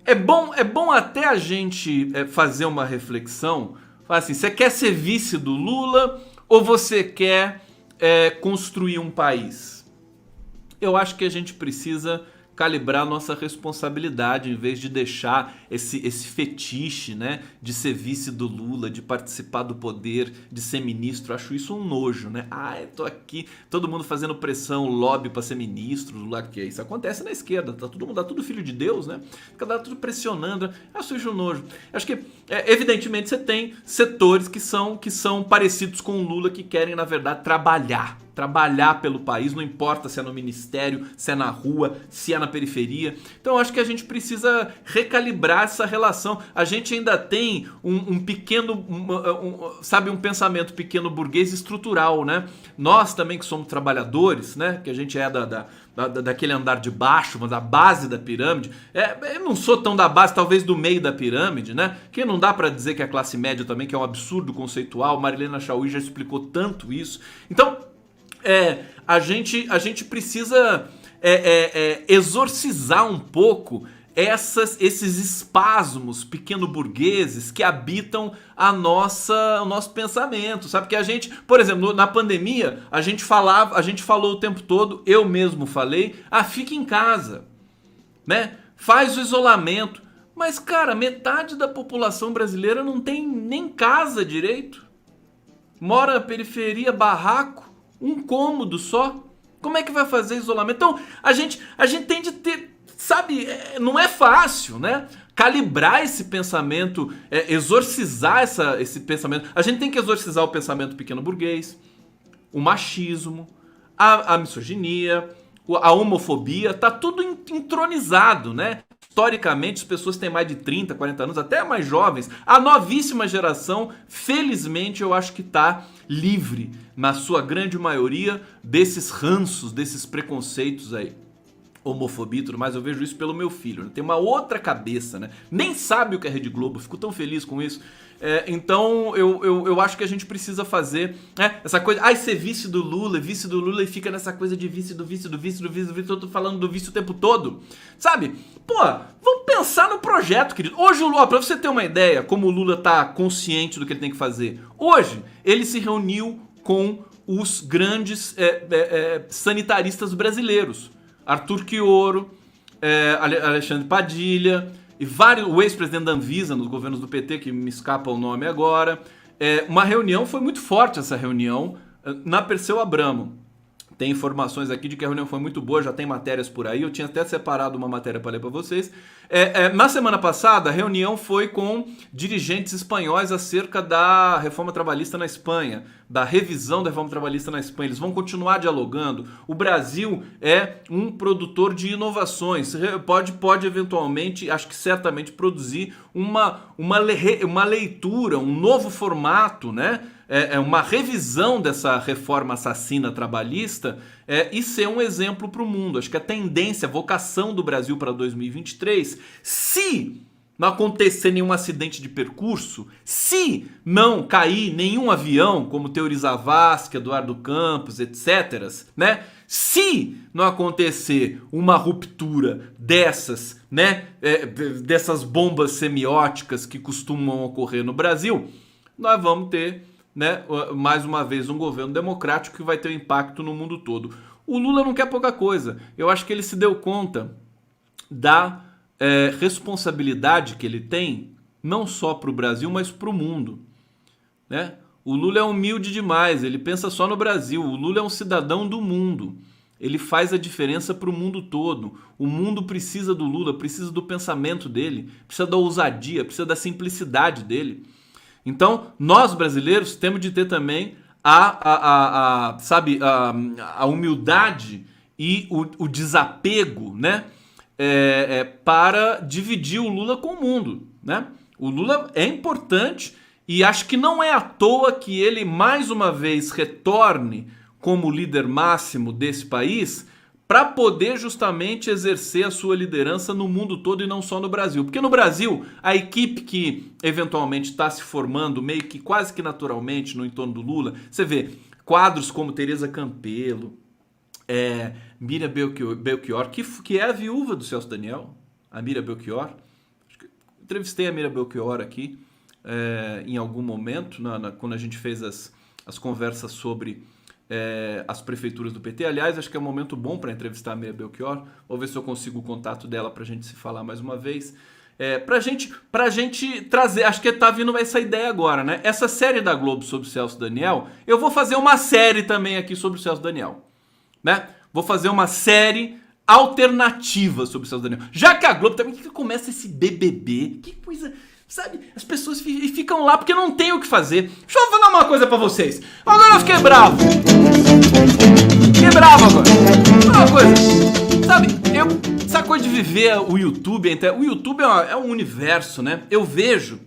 É bom até a gente fazer uma reflexão. Fala assim, você quer ser vice do Lula ou você quer construir um país? Eu acho que a gente precisa calibrar a nossa responsabilidade, em vez de deixar esse fetiche, né, de ser vice do Lula, de participar do poder, de ser ministro. Acho isso um nojo, né? Eu tô aqui, todo mundo fazendo pressão, lobby para ser ministro, Lula, que isso acontece na esquerda, tá tudo filho de Deus, né? Fica tudo pressionando. Acho isso um nojo. Acho que, evidentemente, você tem setores que são parecidos com o Lula, que querem, na verdade, trabalhar pelo país, não importa se é no ministério, se é na rua, se é na periferia. Então acho que a gente precisa recalibrar essa relação. A gente ainda tem um pequeno, sabe, um pensamento pequeno burguês estrutural, né? Nós também que somos trabalhadores, né? Que a gente é daquele andar de baixo, mas da base da pirâmide. Eu não sou tão da base, talvez do meio da pirâmide, né? Que não dá pra dizer que é a classe média também, que é um absurdo conceitual. Marilena Chauí já explicou tanto isso. Então, a gente precisa exorcizar um pouco esses espasmos pequeno-burgueses que habitam o nosso pensamento, sabe? Que a gente, por exemplo, na pandemia, a gente falou o tempo todo, eu mesmo falei, fica em casa, né? Faz o isolamento. Mas, cara, metade da população brasileira não tem nem casa direito. Mora na periferia, barraco, um cômodo só. Como é que vai fazer isolamento? Então, a gente tem de ter, sabe, não é fácil, né? Calibrar esse pensamento, exorcizar esse pensamento. A gente tem que exorcizar o pensamento pequeno burguês, o machismo, a misoginia, a homofobia, tá tudo entronizado, né? Historicamente, as pessoas têm mais de 30, 40 anos, até mais jovens. A novíssima geração, felizmente, eu acho que está livre, na sua grande maioria, desses ranços, desses preconceitos aí. Homofobia e tudo mais, eu vejo isso pelo meu filho, né? Tem uma outra cabeça, né? Nem sabe o que é Rede Globo, fico tão feliz com isso. Então eu acho que a gente precisa fazer, né, essa coisa, ser vice do Lula e fica nessa coisa de vice, eu tô falando do vice o tempo todo, sabe? Pô, vamos pensar no projeto, querido. Hoje o Lula, pra você ter uma ideia, como o Lula tá consciente do que ele tem que fazer, hoje ele se reuniu com os grandes sanitaristas brasileiros, Arthur Quioro, Alexandre Padilha e o ex-presidente da Anvisa nos governos do PT, que me escapa o nome agora. Uma reunião, foi muito forte essa reunião, na Perseu Abramo. Tem informações aqui de que a reunião foi muito boa, já tem matérias por aí, eu tinha até separado uma matéria para ler para vocês. Na semana passada, a reunião foi com dirigentes espanhóis acerca da reforma trabalhista na Espanha, da revisão da reforma trabalhista na Espanha. Eles vão continuar dialogando. O Brasil é um produtor de inovações, pode eventualmente, acho que certamente, produzir uma leitura, um novo formato, né? Uma revisão dessa reforma assassina trabalhista e ser um exemplo para o mundo. Acho que a tendência, a vocação do Brasil para 2023, se não acontecer nenhum acidente de percurso, se não cair nenhum avião, como Teori Zavascki, Eduardo Campos, etc., né? Se não acontecer uma ruptura dessas, né? Dessas bombas semióticas que costumam ocorrer no Brasil, nós vamos ter, né, mais uma vez um governo democrático que vai ter um impacto no mundo todo. O Lula não quer pouca coisa. Eu acho que ele se deu conta da responsabilidade que ele tem, não só para o Brasil, mas para o mundo, né? O Lula é humilde demais, ele pensa só no Brasil. O Lula é um cidadão do mundo. Ele faz a diferença para o mundo todo. O mundo precisa do Lula, precisa do pensamento dele, precisa da ousadia, precisa da simplicidade dele. Então, nós brasileiros temos de ter também a humildade e o desapego, né? Para dividir o Lula com o mundo, né? O Lula é importante e acho que não é à toa que ele mais uma vez retorne como líder máximo desse país, para poder justamente exercer a sua liderança no mundo todo e não só no Brasil. Porque no Brasil, a equipe que eventualmente está se formando, meio que quase que naturalmente no entorno do Lula, você vê quadros como Tereza Campelo, Miriam Belchior, que é a viúva do Celso Daniel, a Miriam Belchior. Entrevistei a Miriam Belchior aqui em algum momento, quando a gente fez as conversas sobre as prefeituras do PT. Aliás, acho que é um momento bom para entrevistar a Meia Belchior. Vou ver se eu consigo o contato dela para a gente se falar mais uma vez. Pra gente trazer, acho que tá vindo essa ideia agora, né? Essa série da Globo sobre o Celso Daniel, eu vou fazer uma série também aqui sobre o Celso Daniel, né? Vou fazer uma série alternativa sobre o Celso Daniel. Já que a Globo também, que começa esse BBB, que coisa, sabe? As pessoas ficam lá porque não tem o que fazer. Deixa eu falar uma coisa pra vocês. Agora eu fiquei bravo. Fiquei bravo agora. Uma coisa, sabe? Essa coisa de viver o YouTube, o YouTube é um universo, né? Eu vejo,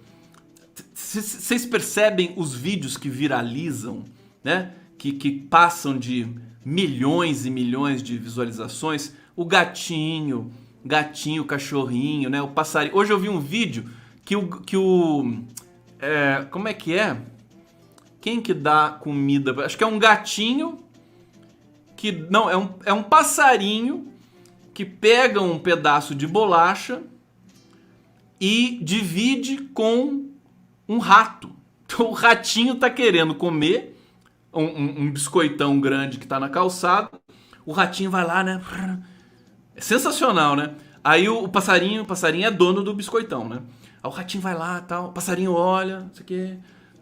vocês percebem os vídeos que viralizam, né? Que passam de milhões e milhões de visualizações. O gatinho, cachorrinho, né? O passarinho. Hoje eu vi um vídeo como é que é? Quem que dá comida? Acho que é um gatinho não, é um passarinho que pega um pedaço de bolacha e divide com um rato. Então o ratinho tá querendo comer um biscoitão grande que tá na calçada. O ratinho vai lá, né? É sensacional, né? Aí o passarinho é dono do biscoitão, né? Aí o ratinho vai lá, tal, o passarinho olha, não sei o quê.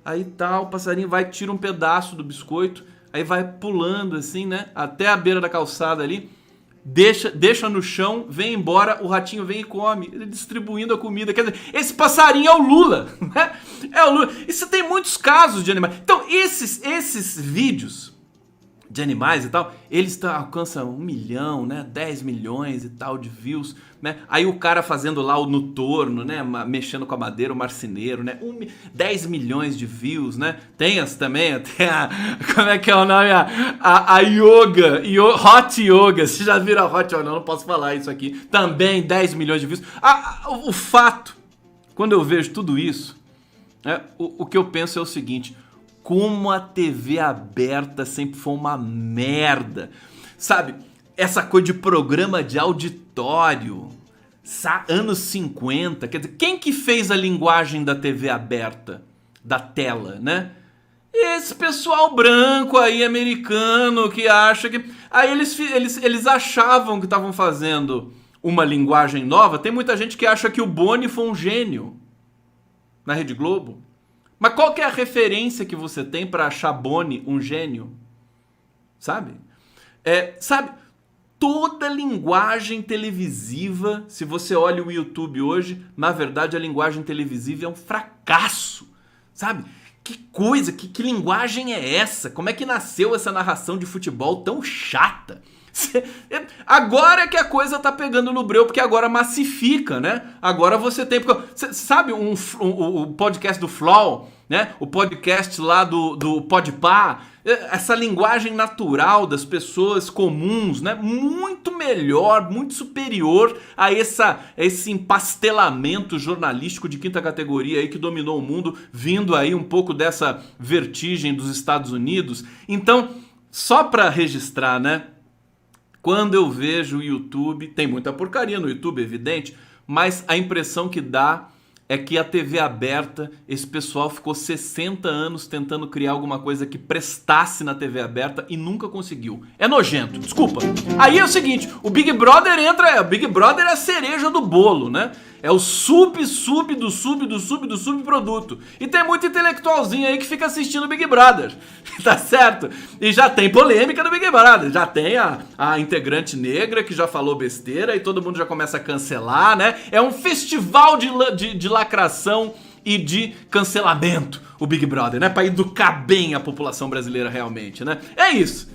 Aí tal, o passarinho vai, tira um pedaço do biscoito, aí vai pulando assim, né? Até a beira da calçada ali. Deixa no chão, vem embora, o ratinho vem e come, ele distribuindo a comida. Quer dizer, esse passarinho é o Lula, né? É o Lula. Isso tem muitos casos de animais. Então, esses vídeos de animais e tal, eles alcançam 1 milhão, né? 10 milhões e tal de views, né? Aí o cara fazendo lá no torno, né? Mexendo com a madeira, o marceneiro, né? 10 milhões de views, né? Tem as também, tem como é que é o nome? A yoga, hot yoga. Vocês já viram a hot yoga? Não posso falar isso aqui. Também 10 milhões de views. O fato, quando eu vejo tudo isso, né? O que eu penso é o seguinte: como a TV aberta sempre foi uma merda. Sabe, essa coisa de programa de auditório, anos 50, quer dizer, quem que fez a linguagem da TV aberta, da tela, né? Esse pessoal branco aí, americano, que acha que... Aí eles achavam que estavam fazendo uma linguagem nova. Tem muita gente que acha que o Boni foi um gênio na Rede Globo. Mas qual que é a referência que você tem para achar Boni um gênio? Sabe? Sabe, toda linguagem televisiva, se você olha o YouTube hoje, na verdade a linguagem televisiva é um fracasso. Sabe? Que coisa, que linguagem é essa? Como é que nasceu essa narração de futebol tão chata? Agora é que a coisa tá pegando no breu, porque agora massifica, né? Agora você tem... Sabe o podcast do Flow, né? O podcast lá do Podpah, essa linguagem natural das pessoas comuns, né? Muito melhor, muito superior a esse empastelamento jornalístico de quinta categoria aí que dominou o mundo, vindo aí um pouco dessa vertigem dos Estados Unidos. Então, só pra registrar, né? Quando eu vejo o YouTube, tem muita porcaria no YouTube, evidente, mas a impressão que dá é que a TV aberta, esse pessoal ficou 60 anos tentando criar alguma coisa que prestasse na TV aberta e nunca conseguiu. É nojento, desculpa. Aí é o seguinte, o Big Brother o Big Brother é a cereja do bolo, né? É o sub do subproduto. E tem muito intelectualzinho aí que fica assistindo o Big Brother, tá certo? E já tem polêmica no Big Brother, já tem a integrante negra que já falou besteira e todo mundo já começa a cancelar, né? É um festival de lacração e de cancelamento, o Big Brother, né? Pra educar bem a população brasileira realmente, né? É isso.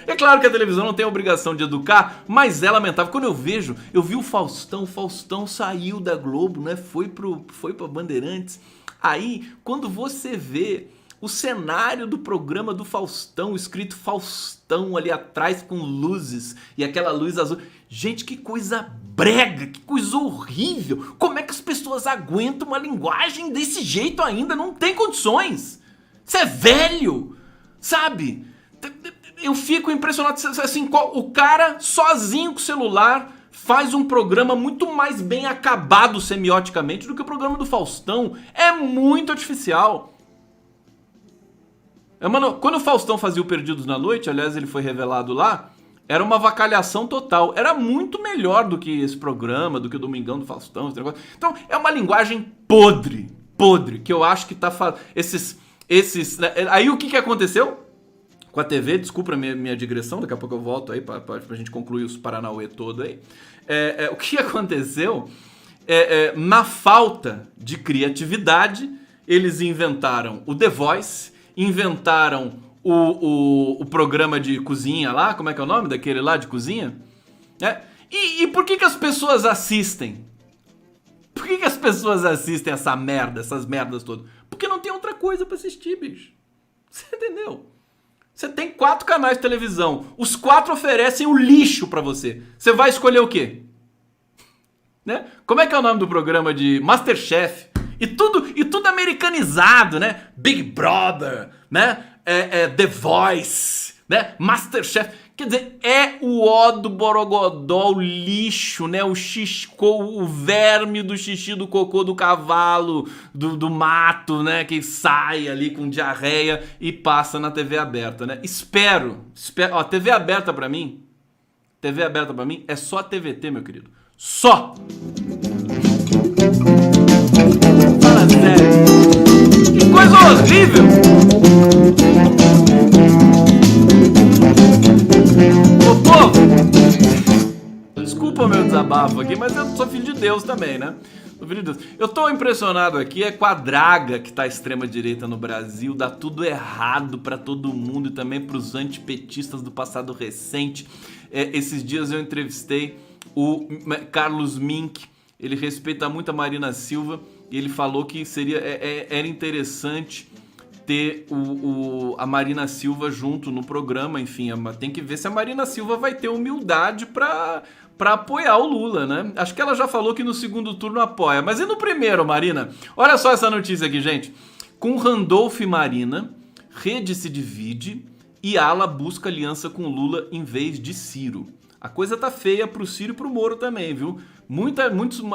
É claro que a televisão não tem a obrigação de educar, mas é lamentável. Quando eu vi o Faustão saiu da Globo, né? Foi pra Bandeirantes. Aí, quando você vê o cenário do programa do Faustão, escrito Faustão ali atrás com luzes e aquela luz azul. Gente, que coisa brega, que coisa horrível. Como é que as pessoas aguentam uma linguagem desse jeito ainda? Não tem condições. Isso é velho, sabe? Eu fico impressionado, assim, o cara sozinho com o celular faz um programa muito mais bem acabado semioticamente do que o programa do Faustão. É muito artificial. Mano, quando o Faustão fazia o Perdidos na Noite, aliás, ele foi revelado lá, era uma avacalhação total. Era muito melhor do que esse programa, do que o Domingão do Faustão. Esse negócio. Então, é uma linguagem podre, que eu acho que tá... Aí o que aconteceu com a TV? Desculpa a minha digressão, daqui a pouco eu volto aí pra gente concluir os Paranauê todo aí. O que aconteceu? Na falta de criatividade, eles inventaram o The Voice, inventaram o programa de cozinha lá, como é que é o nome daquele lá de cozinha? E por que as pessoas assistem? Por que as pessoas assistem essas merdas todas? Porque não tem outra coisa pra assistir, bicho. Você entendeu? Você tem 4 canais de televisão, os 4 oferecem o lixo pra você. Você vai escolher o quê? Né? Como é que é o nome do programa de Masterchef? E tudo americanizado, né? Big Brother, né? The Voice, né? Masterchef. Quer dizer, é o ó do borogodó, o lixo, né? O verme do xixi do cocô do cavalo, do mato, né? Que sai ali com diarreia e passa na TV aberta, né? Espero. Ó, TV aberta pra mim é só a TVT, meu querido. Só! Fala sério. Que coisa horrível! Ô povo! Desculpa o meu desabafo aqui, mas eu sou filho de Deus também, né? Sou filho de Deus. Eu tô impressionado aqui com a draga que tá à extrema direita no Brasil, dá tudo errado pra todo mundo e também pros antipetistas do passado recente. Esses dias eu entrevistei o Carlos Mink, ele respeita muito a Marina Silva e ele falou que era interessante ter a Marina Silva junto no programa. Enfim, tem que ver se a Marina Silva vai ter humildade pra apoiar o Lula, né? Acho que ela já falou que no segundo turno apoia, mas e no primeiro, Marina? Olha só essa notícia aqui, gente. Com Randolph e Marina, rede se divide e ala busca aliança com Lula em vez de Ciro. A coisa tá feia pro Ciro e pro Moro também, viu?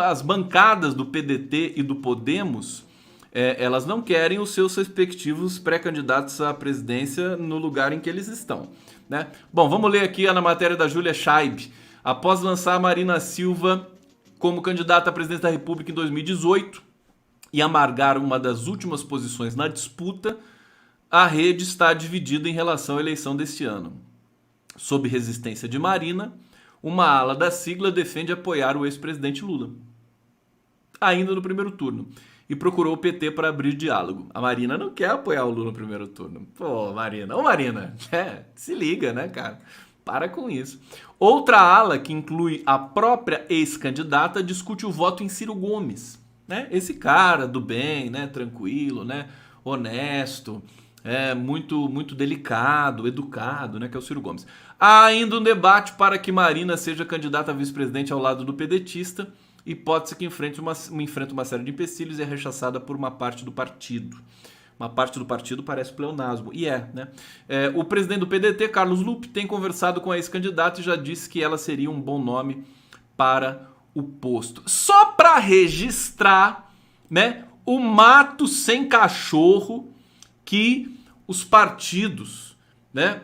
As bancadas do PDT e do Podemos, elas não querem os seus respectivos pré-candidatos à presidência no lugar em que eles estão, né? Bom, vamos ler aqui na matéria da Júlia Scheib. Após lançar a Marina Silva como candidata à presidência da República em 2018 e amargar uma das últimas posições na disputa, a rede está dividida em relação à eleição deste ano. Sob resistência de Marina, uma ala da sigla defende apoiar o ex-presidente Lula, ainda no primeiro turno, e procurou o PT para abrir diálogo. A Marina não quer apoiar o Lula no primeiro turno. Pô, Marina. Ô, Marina, se liga, né, cara? Para com isso. Outra ala, que inclui a própria ex-candidata, discute o voto em Ciro Gomes, né? Esse cara do bem, né, tranquilo, né, honesto, muito delicado, educado, né, que é o Ciro Gomes. Há ainda um debate para que Marina seja candidata a vice-presidente ao lado do pedetista, hipótese que enfrenta uma série de empecilhos e é rechaçada por uma parte do partido. Uma parte do partido parece pleonasmo, e né? O presidente do PDT, Carlos Lupe, tem conversado com a ex-candidata e já disse que ela seria um bom nome para o posto. Só para registrar, né, o mato sem cachorro que os partidos, né?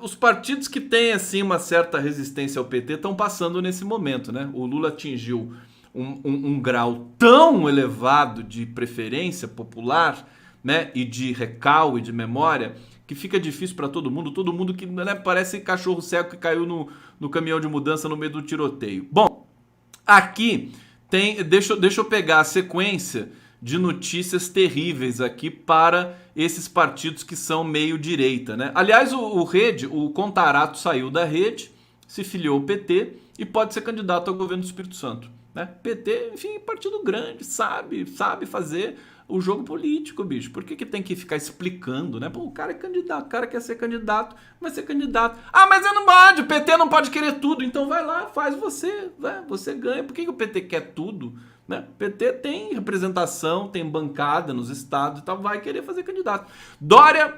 Os partidos que têm assim uma certa resistência ao PT estão passando nesse momento, né? O Lula atingiu um grau tão elevado de preferência popular, né? E de recall e de memória, que fica difícil para todo mundo que, né, parece cachorro cego que caiu no caminhão de mudança no meio do tiroteio. Bom, aqui deixa eu pegar a sequência de notícias terríveis aqui para esses partidos que são meio direita, né? Aliás, o Contarato saiu da rede, se filiou ao PT e pode ser candidato ao governo do Espírito Santo, né? PT, enfim, partido grande, sabe fazer o jogo político, bicho. Por que tem que ficar explicando, né? Pô, o cara é candidato, o cara quer ser candidato, vai ser candidato. Ah, mas eu não pode, o PT não pode querer tudo, então vai lá, faz você ganha. Por que o PT quer tudo? Né? O PT tem representação, tem bancada nos estados e tal, vai querer fazer candidato. Dória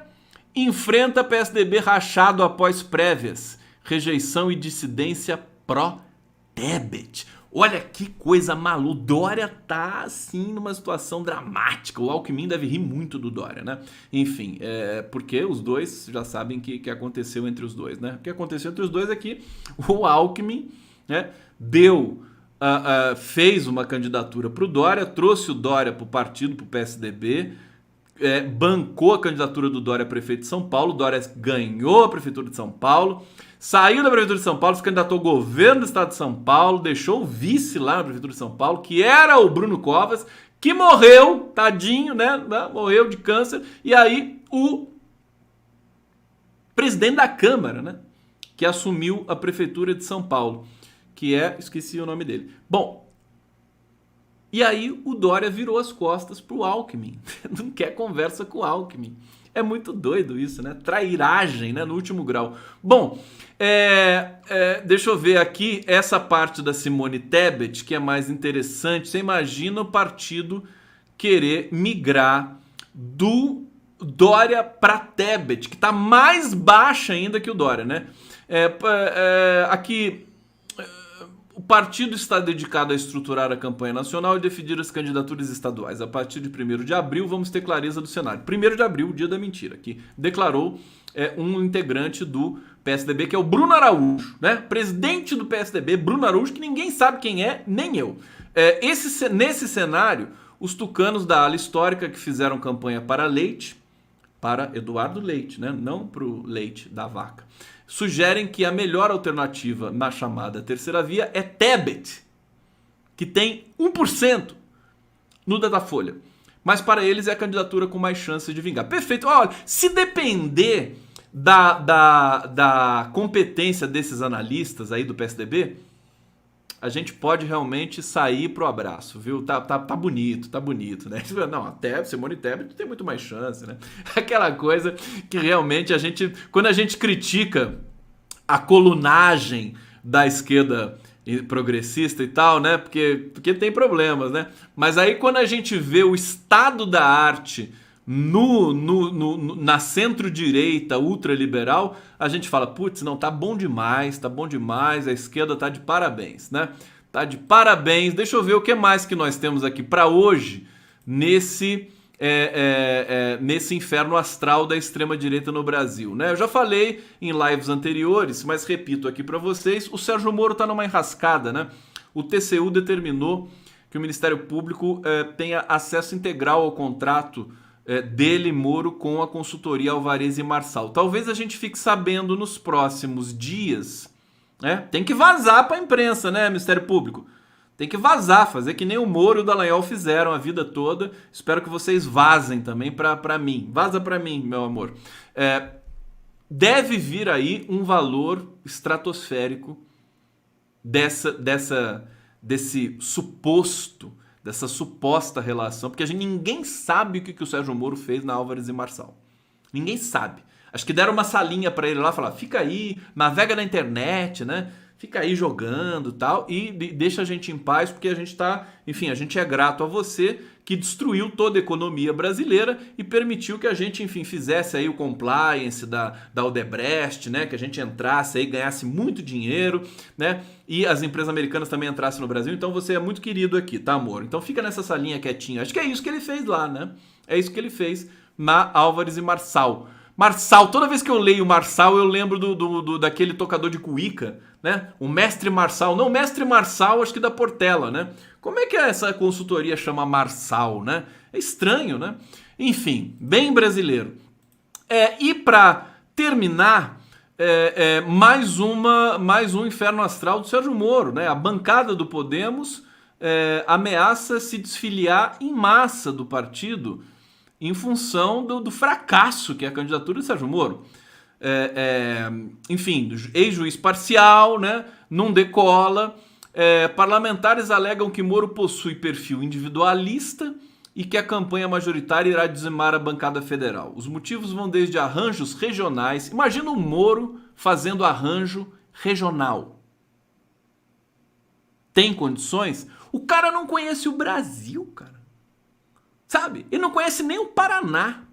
enfrenta PSDB rachado após prévias, rejeição e dissidência pró-Tebet. Olha que coisa maluca. O Dória tá, assim, numa situação dramática. O Alckmin deve rir muito do Dória, né? Enfim, porque os dois já sabem o que aconteceu entre os dois, né? O que aconteceu entre os dois é que o Alckmin, né, fez uma candidatura pro Dória, trouxe o Dória pro partido, pro PSDB, bancou a candidatura do Dória a prefeito de São Paulo. O Dória ganhou a prefeitura de São Paulo, saiu da prefeitura de São Paulo, se candidatou ao governo do estado de São Paulo, deixou o vice lá na prefeitura de São Paulo, que era o Bruno Covas, que morreu, tadinho, né? Morreu de câncer. E aí o presidente da Câmara, né, que assumiu a prefeitura de São Paulo, esqueci o nome dele. Bom, e aí o Dória virou as costas pro Alckmin. Não quer conversa com o Alckmin. É muito doido isso, né? Trairagem, né? No último grau. Bom, deixa eu ver aqui essa parte da Simone Tebet, que é mais interessante. Você imagina o partido querer migrar do Dória para Tebet, que está mais baixa ainda que o Dória, né? Aqui... O partido está dedicado a estruturar a campanha nacional e definir as candidaturas estaduais. A partir de 1º de abril, vamos ter clareza do cenário. 1º de abril, o dia da mentira, que declarou um integrante do PSDB, que é o Bruno Araújo, né? Presidente do PSDB, Bruno Araújo, que ninguém sabe quem é, nem eu. Nesse cenário, os tucanos da ala histórica que fizeram campanha para Leite, para Eduardo Leite, né? Não para o leite da vaca, sugerem que a melhor alternativa na chamada terceira via é Tebet, que tem 1% no Datafolha. Mas para eles é a candidatura com mais chance de vingar. Perfeito. Olha, se depender da competência desses analistas aí do PSDB, a gente pode realmente sair pro abraço, viu? Tá bonito, né? Não, a Simone Tebet tem muito mais chance, né? Aquela coisa que realmente quando a gente critica a colunagem da esquerda progressista e tal, né? Porque tem problemas, né? Mas aí quando a gente vê o estado da arte na centro-direita ultraliberal, a gente fala, putz, não, tá bom demais, a esquerda tá de parabéns, né? Tá de parabéns. Deixa eu ver o que mais que nós temos aqui para hoje nesse inferno astral da extrema-direita no Brasil, né? Eu já falei em lives anteriores, mas repito aqui para vocês, o Sérgio Moro tá numa enrascada, né? O TCU determinou que o Ministério Público tenha acesso integral ao contrato dele, Moro, com a consultoria Alvarez e Marçal. Talvez a gente fique sabendo nos próximos dias, né? Tem que vazar para a imprensa, né, Ministério Público? Tem que vazar, fazer que nem o Moro e o Dallagnol fizeram a vida toda. Espero que vocês vazem também para mim. Vaza para mim, meu amor. Deve vir aí um valor estratosférico desse dessa suposta relação, porque ninguém sabe o que o Sérgio Moro fez na Álvares e Marçal. Ninguém sabe. Acho que deram uma salinha para ele lá, falaram, fica aí, navega na internet, né? Fica aí jogando e tal, e deixa a gente em paz, porque a gente tá, enfim, a gente é grato a você que destruiu toda a economia brasileira e permitiu que a gente, enfim, fizesse aí o compliance da Odebrecht, né? Que a gente entrasse aí, ganhasse muito dinheiro, né? E as empresas americanas também entrassem no Brasil. Então você é muito querido aqui, tá, amor? Então fica nessa salinha quietinho. Acho que é isso que ele fez lá, né? É isso que ele fez na Álvares e Marçal. Marçal, toda vez que eu leio Marçal, eu lembro daquele tocador de cuíca, né? O Mestre Marçal. Não, Mestre Marçal, acho que da Portela, né? Como é que essa consultoria chama Marçal, né? É estranho, né? Enfim, bem brasileiro. E para terminar, mais um inferno astral do Sérgio Moro, né? A bancada do Podemos ameaça se desfiliar em massa do partido em função do fracasso que é a candidatura de Sérgio Moro. Enfim, ex-juiz parcial, né? Não decola. Parlamentares alegam que Moro possui perfil individualista e que a campanha majoritária irá dizimar a bancada federal. Os motivos vão desde arranjos regionais. Imagina o Moro fazendo arranjo regional. Tem condições? O cara não conhece o Brasil, cara. Sabe? Ele não conhece nem o Paraná.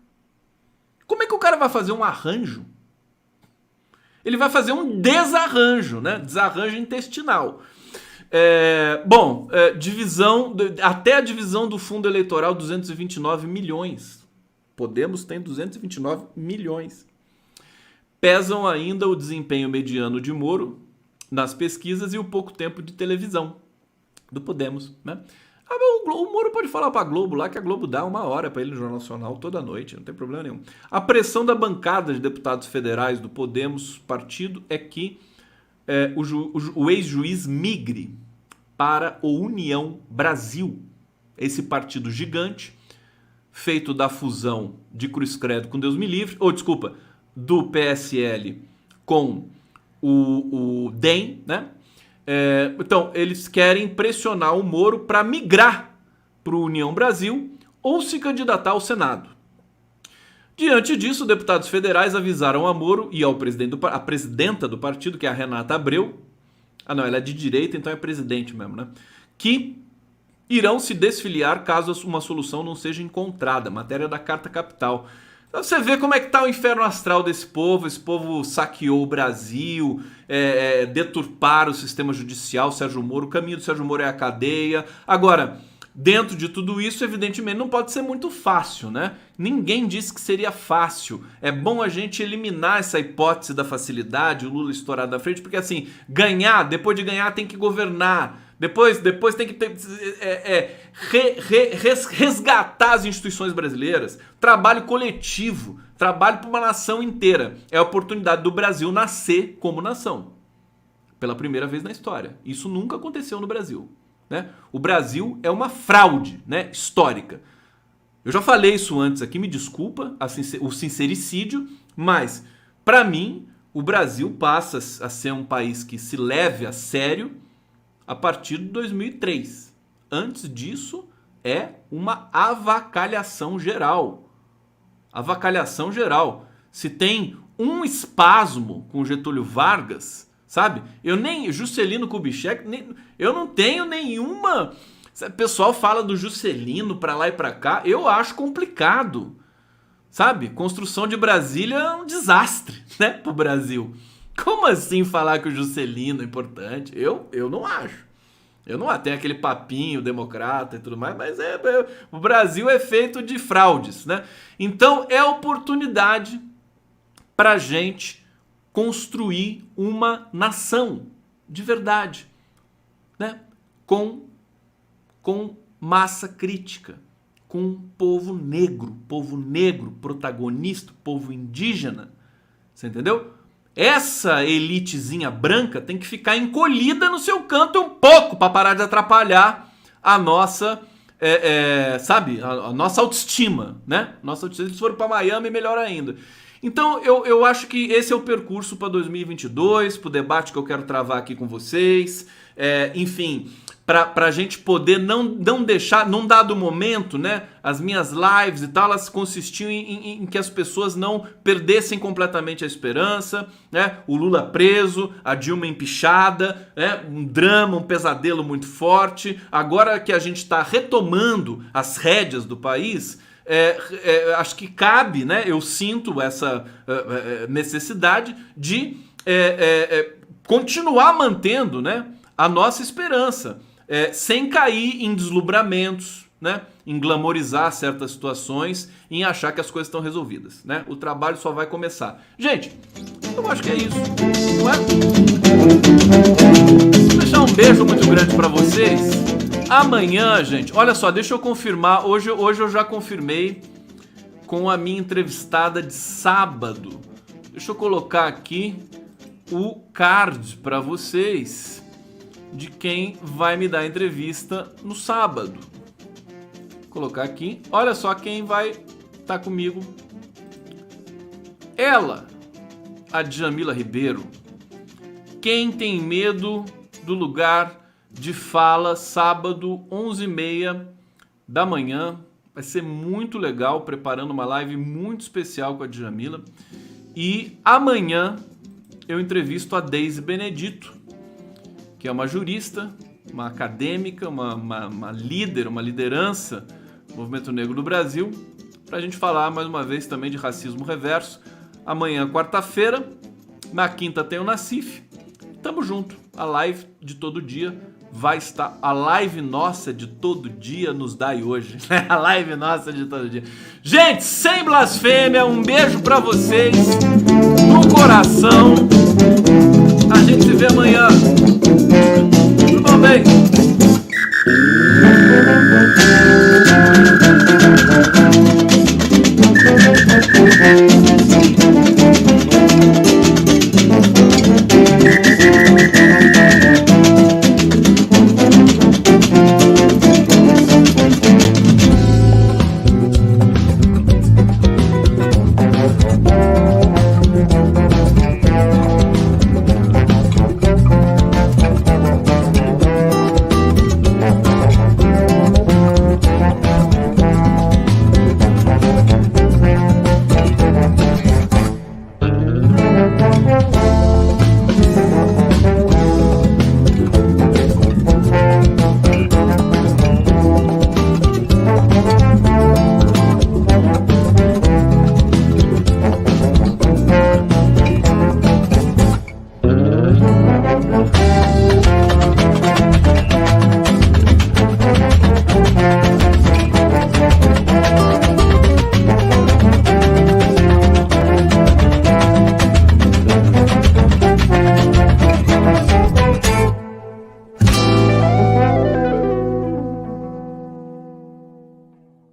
Como é que o cara vai fazer um arranjo? Ele vai fazer um desarranjo, né? Desarranjo intestinal. Até a divisão do fundo eleitoral, 229 milhões. Podemos tem 229 milhões. Pesam ainda o desempenho mediano de Moro nas pesquisas e o pouco tempo de televisão do Podemos, né? O Moro pode falar pra Globo lá, que a Globo dá 1 hora pra ele no Jornal Nacional toda noite, não tem problema nenhum. A pressão da bancada de deputados federais do Podemos partido é que o ex-juiz migre para o União Brasil, esse partido gigante, feito da fusão de Cruz Credo com Deus Me Livre, do PSL com o DEM, né? Então, eles querem pressionar o Moro para migrar para o União Brasil ou se candidatar ao Senado. Diante disso, deputados federais avisaram a Moro e à presidenta do partido, que é a Renata Abreu, ela é de direita, então é presidente mesmo, né? Que irão se desfiliar caso uma solução não seja encontrada, matéria da Carta Capital. Então você vê como é que tá o inferno astral desse povo. Esse povo saqueou o Brasil, deturparam o sistema judicial, Sérgio Moro, o caminho do Sérgio Moro é a cadeia. Agora, dentro de tudo isso, evidentemente, não pode ser muito fácil, né? Ninguém disse que seria fácil. É bom a gente eliminar essa hipótese da facilidade, o Lula estourar da frente, porque assim, depois de ganhar tem que governar. Depois tem que resgatar as instituições brasileiras. Trabalho coletivo, trabalho para uma nação inteira. É a oportunidade do Brasil nascer como nação. Pela primeira vez na história. Isso nunca aconteceu no Brasil, né? O Brasil é uma fraude, né, histórica. Eu já falei isso antes aqui, me desculpa o sincericídio, mas para mim o Brasil passa a ser um país que se leve a sério a partir de 2003. Antes disso, é uma avacalhação geral. Avacalhação geral. Se tem um espasmo com Getúlio Vargas, sabe? Juscelino Kubitschek, eu não tenho nenhuma... O pessoal fala do Juscelino pra lá e pra cá, eu acho complicado, sabe? Construção de Brasília é um desastre, né, pro Brasil. Como assim falar que o Juscelino é importante? Eu não acho. Eu não tenho aquele papinho democrata e tudo mais, mas o Brasil é feito de fraudes, né? Então é oportunidade pra gente construir uma nação de verdade, né? Com massa crítica, com povo negro protagonista, povo indígena, você entendeu? Essa elitezinha branca tem que ficar encolhida no seu canto um pouco para parar de atrapalhar a nossa, a nossa autoestima, né? Nossa autoestima, se for para Miami, melhor ainda. Então, eu acho que esse é o percurso para 2022, para o debate que eu quero travar aqui com vocês. Enfim, para a gente poder não deixar, num dado momento, né, as minhas lives e tal, elas consistiam em que as pessoas não perdessem completamente a esperança, né? O Lula preso, a Dilma empichada, né? Um drama, um pesadelo muito forte. Agora que a gente está retomando as rédeas do país, acho que cabe, né? Eu sinto essa necessidade de continuar mantendo, né, a nossa esperança. Sem cair em deslumbramentos, né? Em glamorizar certas situações, em achar que as coisas estão resolvidas, né? O trabalho só vai começar. Gente, eu acho que é isso, não é? Vou deixar um beijo muito grande para vocês. Amanhã, gente, olha só, deixa eu confirmar. Hoje eu já confirmei com a minha entrevistada de sábado. Deixa eu colocar aqui o card para vocês de quem vai me dar entrevista no sábado. Vou colocar aqui. Olha só quem vai estar comigo. Ela, a Djamila Ribeiro. Quem tem medo do lugar de fala, sábado, 11h30 da manhã. Vai ser muito legal, preparando uma live muito especial com a Djamila. E amanhã eu entrevisto a Deise Benedito, que é uma jurista, uma acadêmica, uma líder, uma liderança do movimento negro do Brasil, para a gente falar mais uma vez também de racismo reverso. Amanhã, quarta-feira, na quinta tem o Nassif, tamo junto. A live de todo dia vai estar. A live nossa de todo dia nos dai hoje. A live nossa de todo dia. Gente, sem blasfêmia, um beijo pra vocês no coração. A gente se vê amanhã.